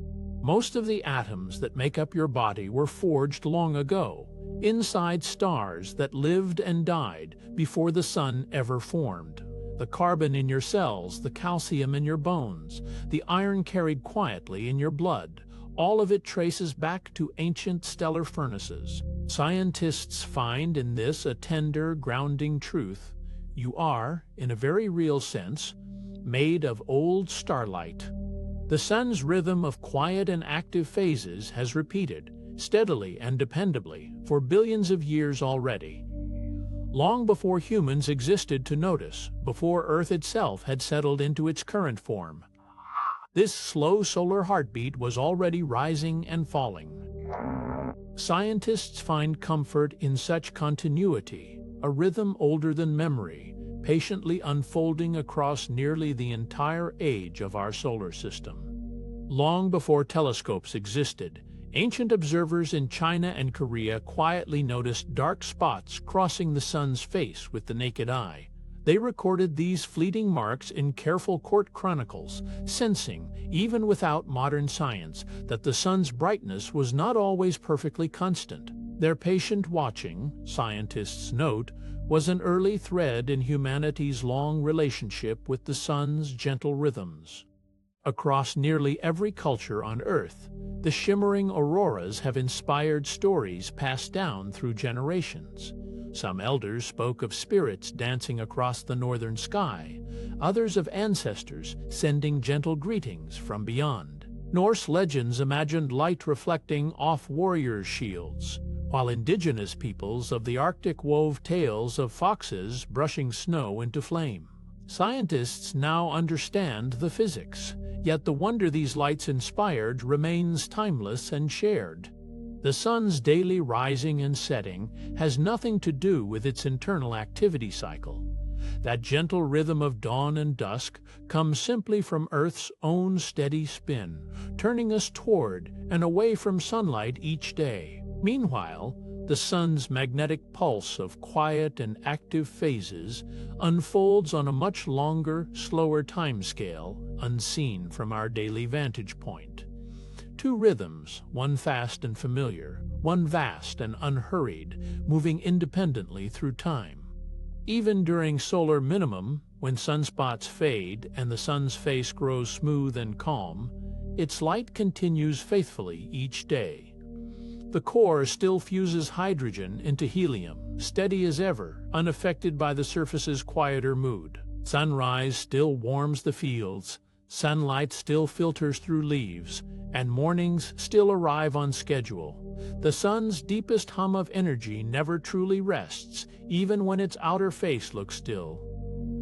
Most of the atoms that make up your body were forged long ago, inside stars that lived and died before the sun ever formed. The carbon in your cells, the calcium in your bones, the iron carried quietly in your blood, all of it traces back to ancient stellar furnaces. Scientists find in this a tender, grounding truth. You are, in a very real sense, made of old starlight. The sun's rhythm of quiet and active phases has repeated, steadily and dependably, for billions of years already. Long before humans existed to notice, before Earth itself had settled into its current form. This slow solar heartbeat was already rising and falling. Scientists find comfort in such continuity, a rhythm older than memory, patiently unfolding across nearly the entire age of our solar system. Long before telescopes existed, ancient observers in China and Korea quietly noticed dark spots crossing the sun's face with the naked eye. They recorded these fleeting marks in careful court chronicles, sensing, even without modern science, that the sun's brightness was not always perfectly constant. Their patient watching, scientists note, was an early thread in humanity's long relationship with the sun's gentle rhythms. Across nearly every culture on Earth, the shimmering auroras have inspired stories passed down through generations. Some elders spoke of spirits dancing across the northern sky, others of ancestors sending gentle greetings from beyond. Norse legends imagined light reflecting off warriors' shields, while indigenous peoples of the Arctic wove tales of foxes brushing snow into flame. Scientists now understand the physics, yet the wonder these lights inspired remains timeless and shared. The sun's daily rising and setting has nothing to do with its internal activity cycle. That gentle rhythm of dawn and dusk comes simply from Earth's own steady spin, turning us toward and away from sunlight each day. Meanwhile, the sun's magnetic pulse of quiet and active phases unfolds on a much longer, slower timescale, unseen from our daily vantage point. Two rhythms, one fast and familiar, one vast and unhurried, moving independently through time. Even during solar minimum, when sunspots fade and the sun's face grows smooth and calm, its light continues faithfully each day. The core still fuses hydrogen into helium, steady as ever, unaffected by the surface's quieter mood. Sunrise still warms the fields, sunlight still filters through leaves, and mornings still arrive on schedule. The sun's deepest hum of energy never truly rests, even when its outer face looks still.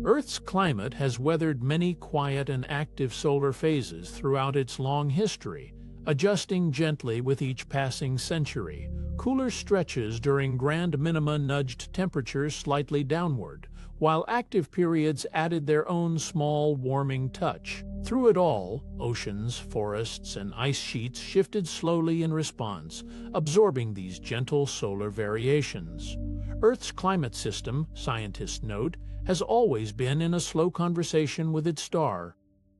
Earth's climate has weathered many quiet and active solar phases throughout its long history, adjusting gently with each passing century. Cooler stretches during grand minima nudged temperatures slightly downward, while active periods added their own small warming touch. Through it all, oceans, forests, and ice sheets shifted slowly in response, absorbing these gentle solar variations. Earth's climate system, scientists note, has always been in a slow conversation with its star.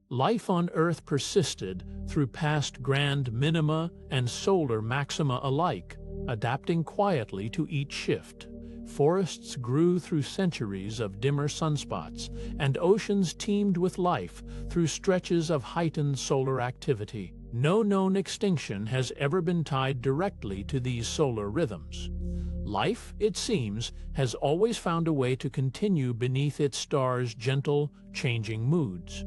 Life on Earth persisted through past grand minima and solar maxima alike, adapting quietly to each shift. Forests grew through centuries of dimmer sunspots, and oceans teemed with life through stretches of heightened solar activity. No known extinction has ever been tied directly to these solar rhythms. Life, it seems, has always found a way to continue beneath its star's gentle, changing moods.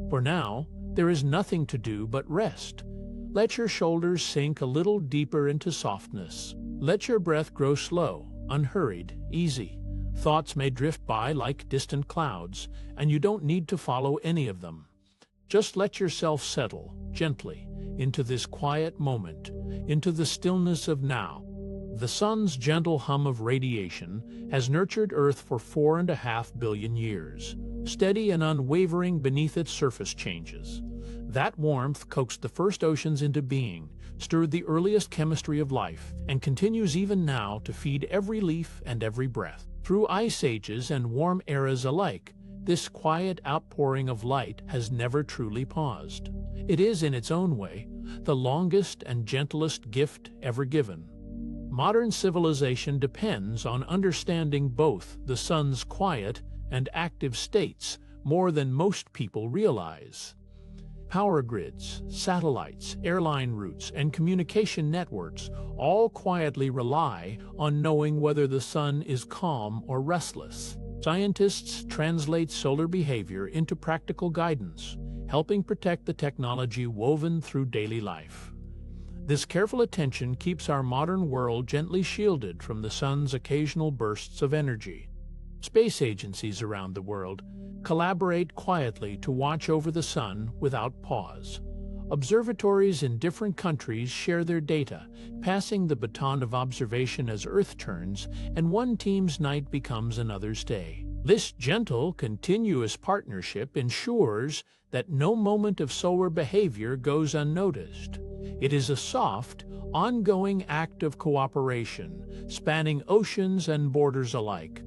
For now, there is nothing to do but rest. Let your shoulders sink a little deeper into softness. Let your breath grow slow, unhurried, easy. Thoughts may drift by like distant clouds, and you don't need to follow any of them. Just let yourself settle, gently, into this quiet moment, into the stillness of now. The sun's gentle hum of radiation has nurtured Earth for 4.5 billion years, steady and unwavering beneath its surface changes. That warmth coaxed the first oceans into being, stirred the earliest chemistry of life, and continues even now to feed every leaf and every breath. Through ice ages and warm eras alike, this quiet outpouring of light has never truly paused. It is, in its own way, the longest and gentlest gift ever given. Modern civilization depends on understanding both the sun's quiet and active states more than most people realize. Power grids, satellites, airline routes, and communication networks all quietly rely on knowing whether the sun is calm or restless. Scientists translate solar behavior into practical guidance, helping protect the technology woven through daily life. This careful attention keeps our modern world gently shielded from the sun's occasional bursts of energy. Space agencies around the world collaborate quietly to watch over the sun without pause. Observatories in different countries share their data, passing the baton of observation as Earth turns, and one team's night becomes another's day. This gentle, continuous partnership ensures that no moment of solar behavior goes unnoticed. It is a soft, ongoing act of cooperation, spanning oceans and borders alike.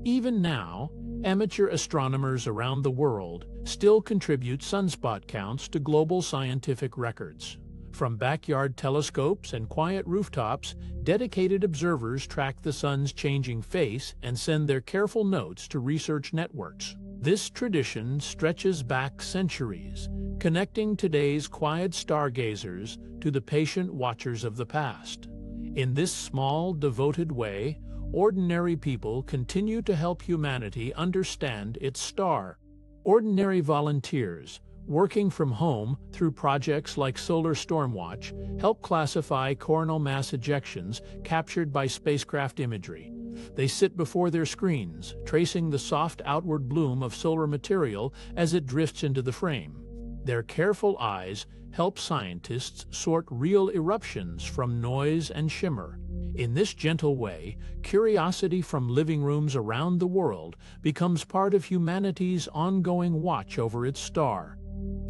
Even now, Amateur astronomers around the world still contribute sunspot counts to global scientific records. From backyard telescopes and quiet rooftops, dedicated observers track the sun's changing face and send their careful notes to research networks. This tradition stretches back centuries, connecting today's quiet stargazers to the patient watchers of the past. In this small, devoted way, ordinary people continue to help humanity understand its star. Ordinary volunteers, working from home through projects like Solar Stormwatch, help classify coronal mass ejections captured by spacecraft imagery. They sit before their screens, tracing the soft outward bloom of solar material as it drifts into the frame. Their careful eyes help scientists sort real eruptions from noise and shimmer. In this gentle way, curiosity from living rooms around the world becomes part of humanity's ongoing watch over its star.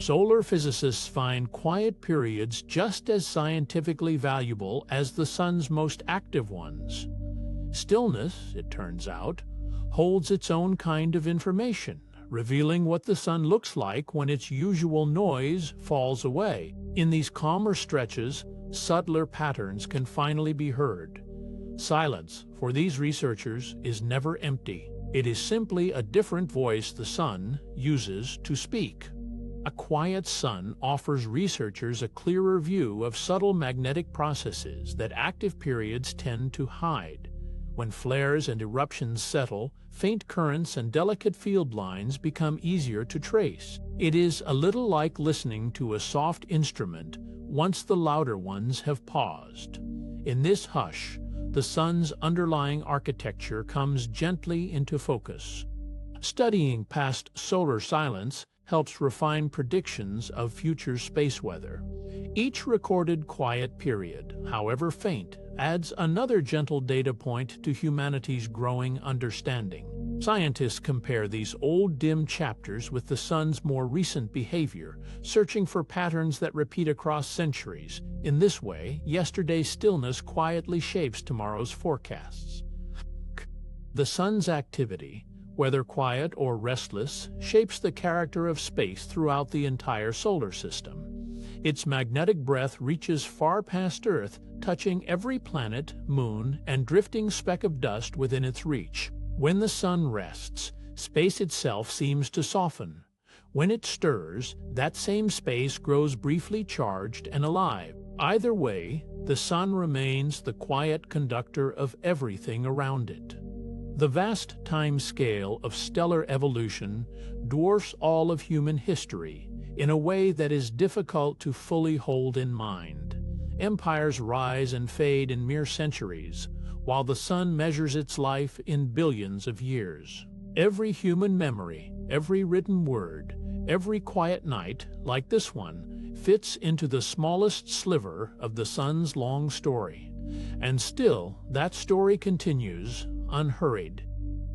Solar physicists find quiet periods just as scientifically valuable as the sun's most active ones. Stillness, it turns out, holds its own kind of information, revealing what the sun looks like when its usual noise falls away. In these calmer stretches, subtler patterns can finally be heard. Silence, for these researchers, is never empty. It is simply a different voice the sun uses to speak. A quiet sun offers researchers a clearer view of subtle magnetic processes that active periods tend to hide. When flares and eruptions settle, faint currents and delicate field lines become easier to trace. It is a little like listening to a soft instrument once the louder ones have paused. In this hush, the sun's underlying architecture comes gently into focus. Studying past solar silence helps refine predictions of future space weather. Each recorded quiet period, however faint, adds another gentle data point to humanity's growing understanding. Scientists compare these old dim chapters with the sun's more recent behavior, searching for patterns that repeat across centuries. In this way, yesterday's stillness quietly shapes tomorrow's forecasts. The sun's activity, whether quiet or restless, shapes the character of space throughout the entire solar system. Its magnetic breath reaches far past Earth, touching every planet, moon, and drifting speck of dust within its reach. When the sun rests, space itself seems to soften. When it stirs, that same space grows briefly charged and alive. Either way, the sun remains the quiet conductor of everything around it. The vast time scale of stellar evolution dwarfs all of human history in a way that is difficult to fully hold in mind. Empires rise and fade in mere centuries, while the sun measures its life in billions of years. Every human memory, every written word, every quiet night, like this one, fits into the smallest sliver of the sun's long story. And still, that story continues, unhurried.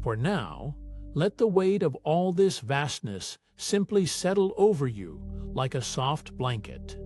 For now, let the weight of all this vastness simply settle over you like a soft blanket.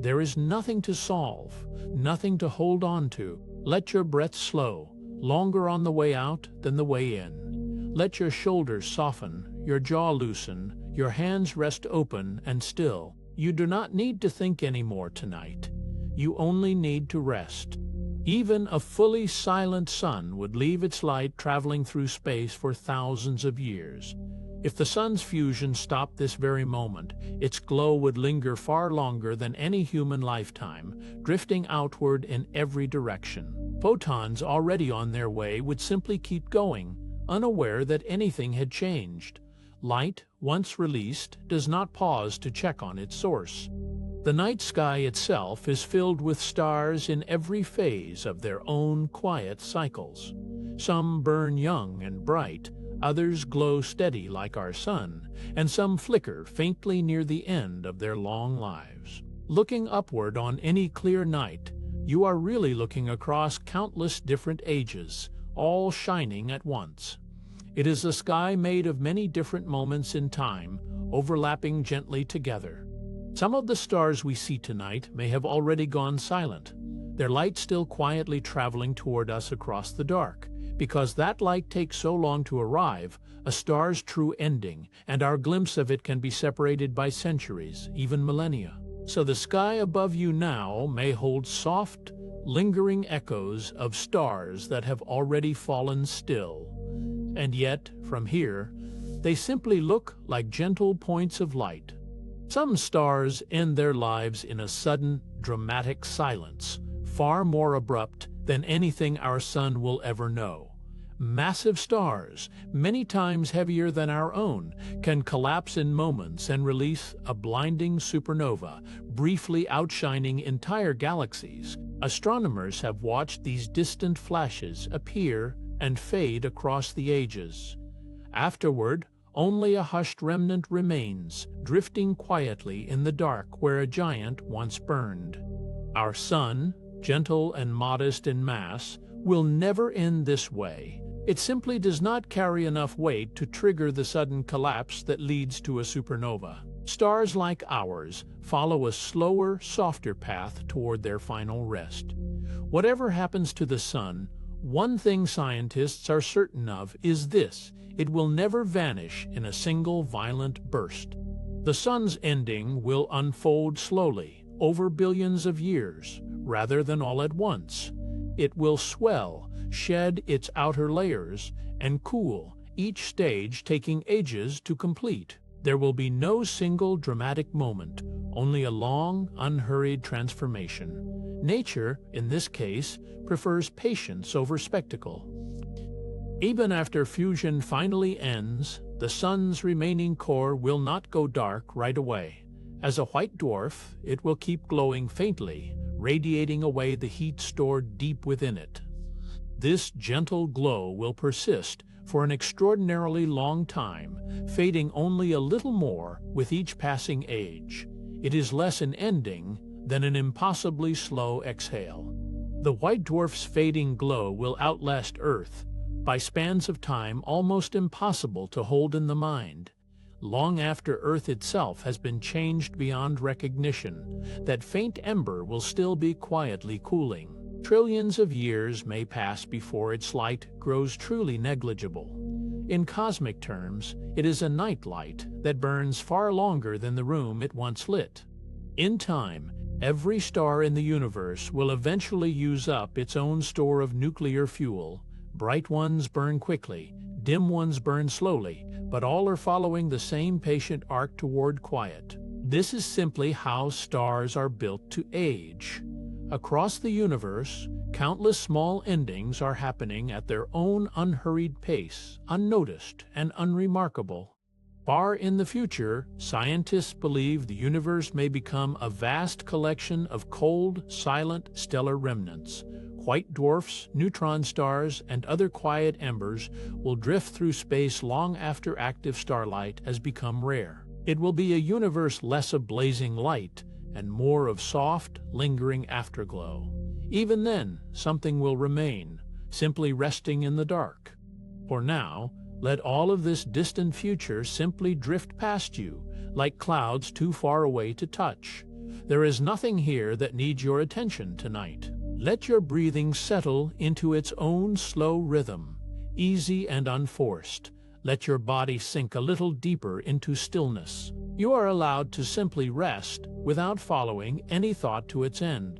There is nothing to solve, nothing to hold on to. Let your breath slow, longer on the way out than the way in. Let your shoulders soften, your jaw loosen, your hands rest open and still. You do not need to think anymore tonight. You only need to rest. Even a fully silent sun would leave its light traveling through space for thousands of years. If the sun's fusion stopped this very moment, its glow would linger far longer than any human lifetime, drifting outward in every direction. Photons already on their way would simply keep going, unaware that anything had changed. Light, once released, does not pause to check on its source. The night sky itself is filled with stars in every phase of their own quiet cycles. Some burn young and bright, others glow steady like our sun, and some flicker faintly near the end of their long lives. Looking upward on any clear night, you are really looking across countless different ages, all shining at once. It is a sky made of many different moments in time, overlapping gently together. Some of the stars we see tonight may have already gone silent, their light still quietly traveling toward us across the dark, Because that light takes so long to arrive, a star's true ending, and our glimpse of it can be separated by centuries, even millennia. So the sky above you now may hold soft, lingering echoes of stars that have already fallen still. And yet, from here, they simply look like gentle points of light. Some stars end their lives in a sudden, dramatic silence, far more abrupt than anything our sun will ever know. Massive stars, many times heavier than our own, can collapse in moments and release a blinding supernova, briefly outshining entire galaxies. Astronomers have watched these distant flashes appear and fade across the ages. Afterward, only a hushed remnant remains, drifting quietly in the dark where a giant once burned. Our sun, gentle and modest in mass, will never end this way. It simply does not carry enough weight to trigger the sudden collapse that leads to a supernova. Stars like ours follow a slower, softer path toward their final rest. Whatever happens to the sun, one thing scientists are certain of is this: it will never vanish in a single violent burst. The sun's ending will unfold slowly, over billions of years, rather than all at once. It will swell, shed its outer layers, and cool, each stage taking ages to complete. There will be no single dramatic moment, only a long, unhurried transformation. Nature, in this case, prefers patience over spectacle. Even after fusion finally ends, the sun's remaining core will not go dark right away. As a white dwarf, it will keep glowing faintly, radiating away the heat stored deep within it. This gentle glow will persist for an extraordinarily long time, fading only a little more with each passing age. It is less an ending than an impossibly slow exhale. The white dwarf's fading glow will outlast Earth by spans of time almost impossible to hold in the mind. Long after Earth itself has been changed beyond recognition, that faint ember will still be quietly cooling. Trillions of years may pass before its light grows truly negligible. In cosmic terms, it is a night light that burns far longer than the room it once lit. In time, every star in the universe will eventually use up its own store of nuclear fuel. Bright ones burn quickly, dim ones burn slowly, but all are following the same patient arc toward quiet. This is simply how stars are built to age. Across the universe, countless small endings are happening at their own unhurried pace, unnoticed and unremarkable. Far in the future, scientists believe the universe may become a vast collection of cold, silent stellar remnants. White dwarfs, neutron stars, and other quiet embers will drift through space long after active starlight has become rare. It will be a universe less of blazing light and more of soft, lingering afterglow. Even then, something will remain, simply resting in the dark. For now, let all of this distant future simply drift past you, like clouds too far away to touch. There is nothing here that needs your attention tonight. Let your breathing settle into its own slow rhythm, easy and unforced. Let your body sink a little deeper into stillness. You are allowed to simply rest without following any thought to its end.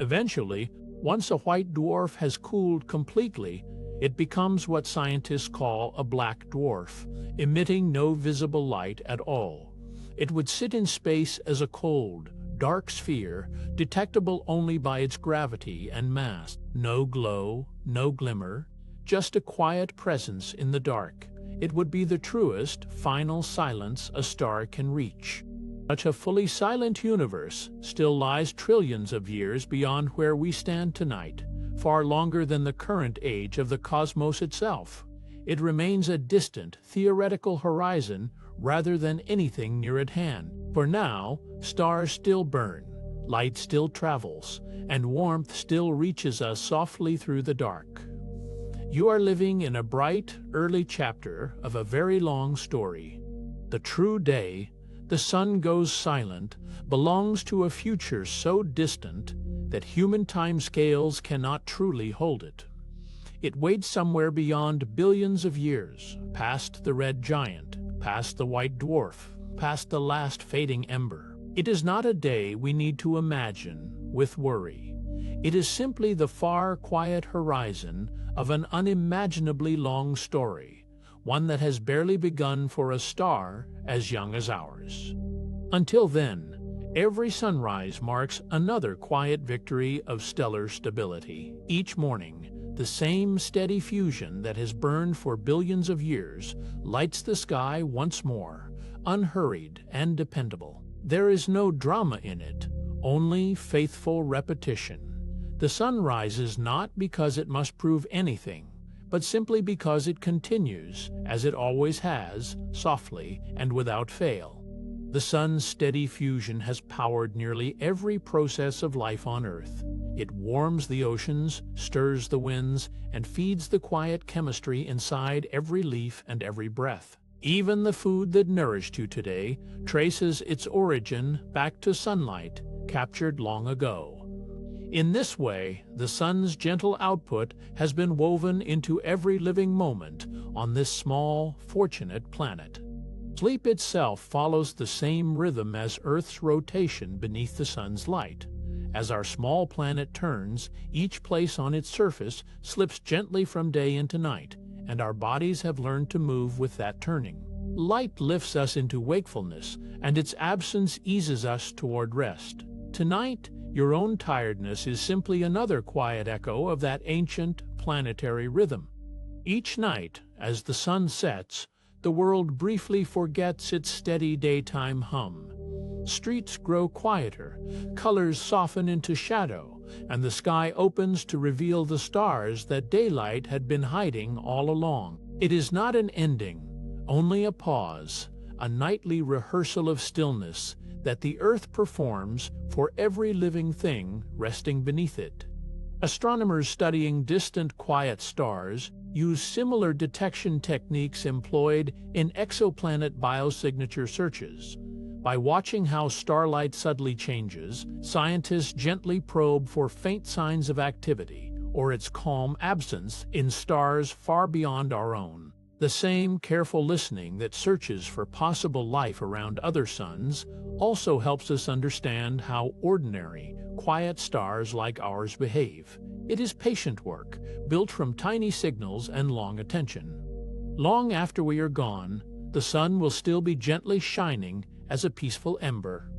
Eventually, once a white dwarf has cooled completely, it becomes what scientists call a black dwarf, emitting no visible light at all. It would sit in space as a cold, dark sphere, detectable only by its gravity and mass. No glow, no glimmer, just a quiet presence in the dark. It would be the truest, final silence a star can reach. Such a fully silent universe still lies trillions of years beyond where we stand tonight, far longer than the current age of the cosmos itself. It remains a distant, theoretical horizon rather than anything near at hand. For now, stars still burn, light still travels, and warmth still reaches us softly through the dark. You are living in a bright, early chapter of a very long story. The true day, the sun goes silent, belongs to a future so distant that human timescales cannot truly hold it. It waits somewhere beyond billions of years, past the red giant, past the white dwarf, past the last fading ember. It is not a day we need to imagine with worry. It is simply the far, quiet horizon of an unimaginably long story, one that has barely begun for a star as young as ours. Until then, every sunrise marks another quiet victory of stellar stability. Each morning, the same steady fusion that has burned for billions of years lights the sky once more, unhurried and dependable. There is no drama in it, only faithful repetition. The sun rises not because it must prove anything, but simply because it continues, as it always has, softly and without fail. The sun's steady fusion has powered nearly every process of life on Earth. It warms the oceans, stirs the winds, and feeds the quiet chemistry inside every leaf and every breath. Even the food that nourished you today traces its origin back to sunlight captured long ago. In this way, the sun's gentle output has been woven into every living moment on this small, fortunate planet. Sleep itself follows the same rhythm as Earth's rotation beneath the sun's light. As our small planet turns, each place on its surface slips gently from day into night, and our bodies have learned to move with that turning. Light lifts us into wakefulness, and its absence eases us toward rest. Tonight, your own tiredness is simply another quiet echo of that ancient planetary rhythm. Each night, as the sun sets, the world briefly forgets its steady daytime hum. Streets grow quieter, colors soften into shadow, and the sky opens to reveal the stars that daylight had been hiding all along. It is not an ending, only a pause, a nightly rehearsal of stillness that the Earth performs for every living thing resting beneath it. Astronomers studying distant quiet stars use similar detection techniques employed in exoplanet biosignature searches. By watching how starlight subtly changes, scientists gently probe for faint signs of activity or its calm absence in stars far beyond our own. The same careful listening that searches for possible life around other suns also helps us understand how ordinary, quiet stars like ours behave. It is patient work, built from tiny signals and long attention. Long after we are gone, the sun will still be gently shining as a peaceful ember.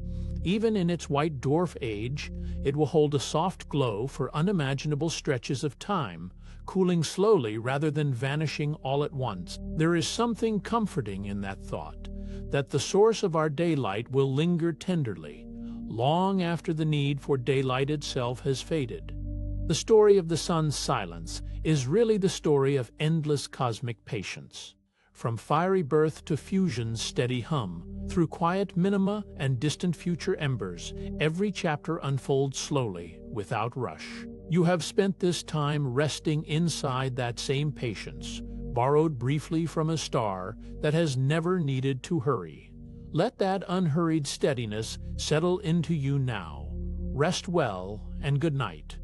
Even in its white dwarf age, it will hold a soft glow for unimaginable stretches of time, cooling slowly rather than vanishing all at once. There is something comforting in that thought, that the source of our daylight will linger tenderly, long after the need for daylight itself has faded. The story of the sun's silence is really the story of endless cosmic patience. From fiery birth to fusion's steady hum, through quiet minima and distant future embers, every chapter unfolds slowly, without rush. You have spent this time resting inside that same patience, borrowed briefly from a star that has never needed to hurry. Let that unhurried steadiness settle into you now. Rest well and good night.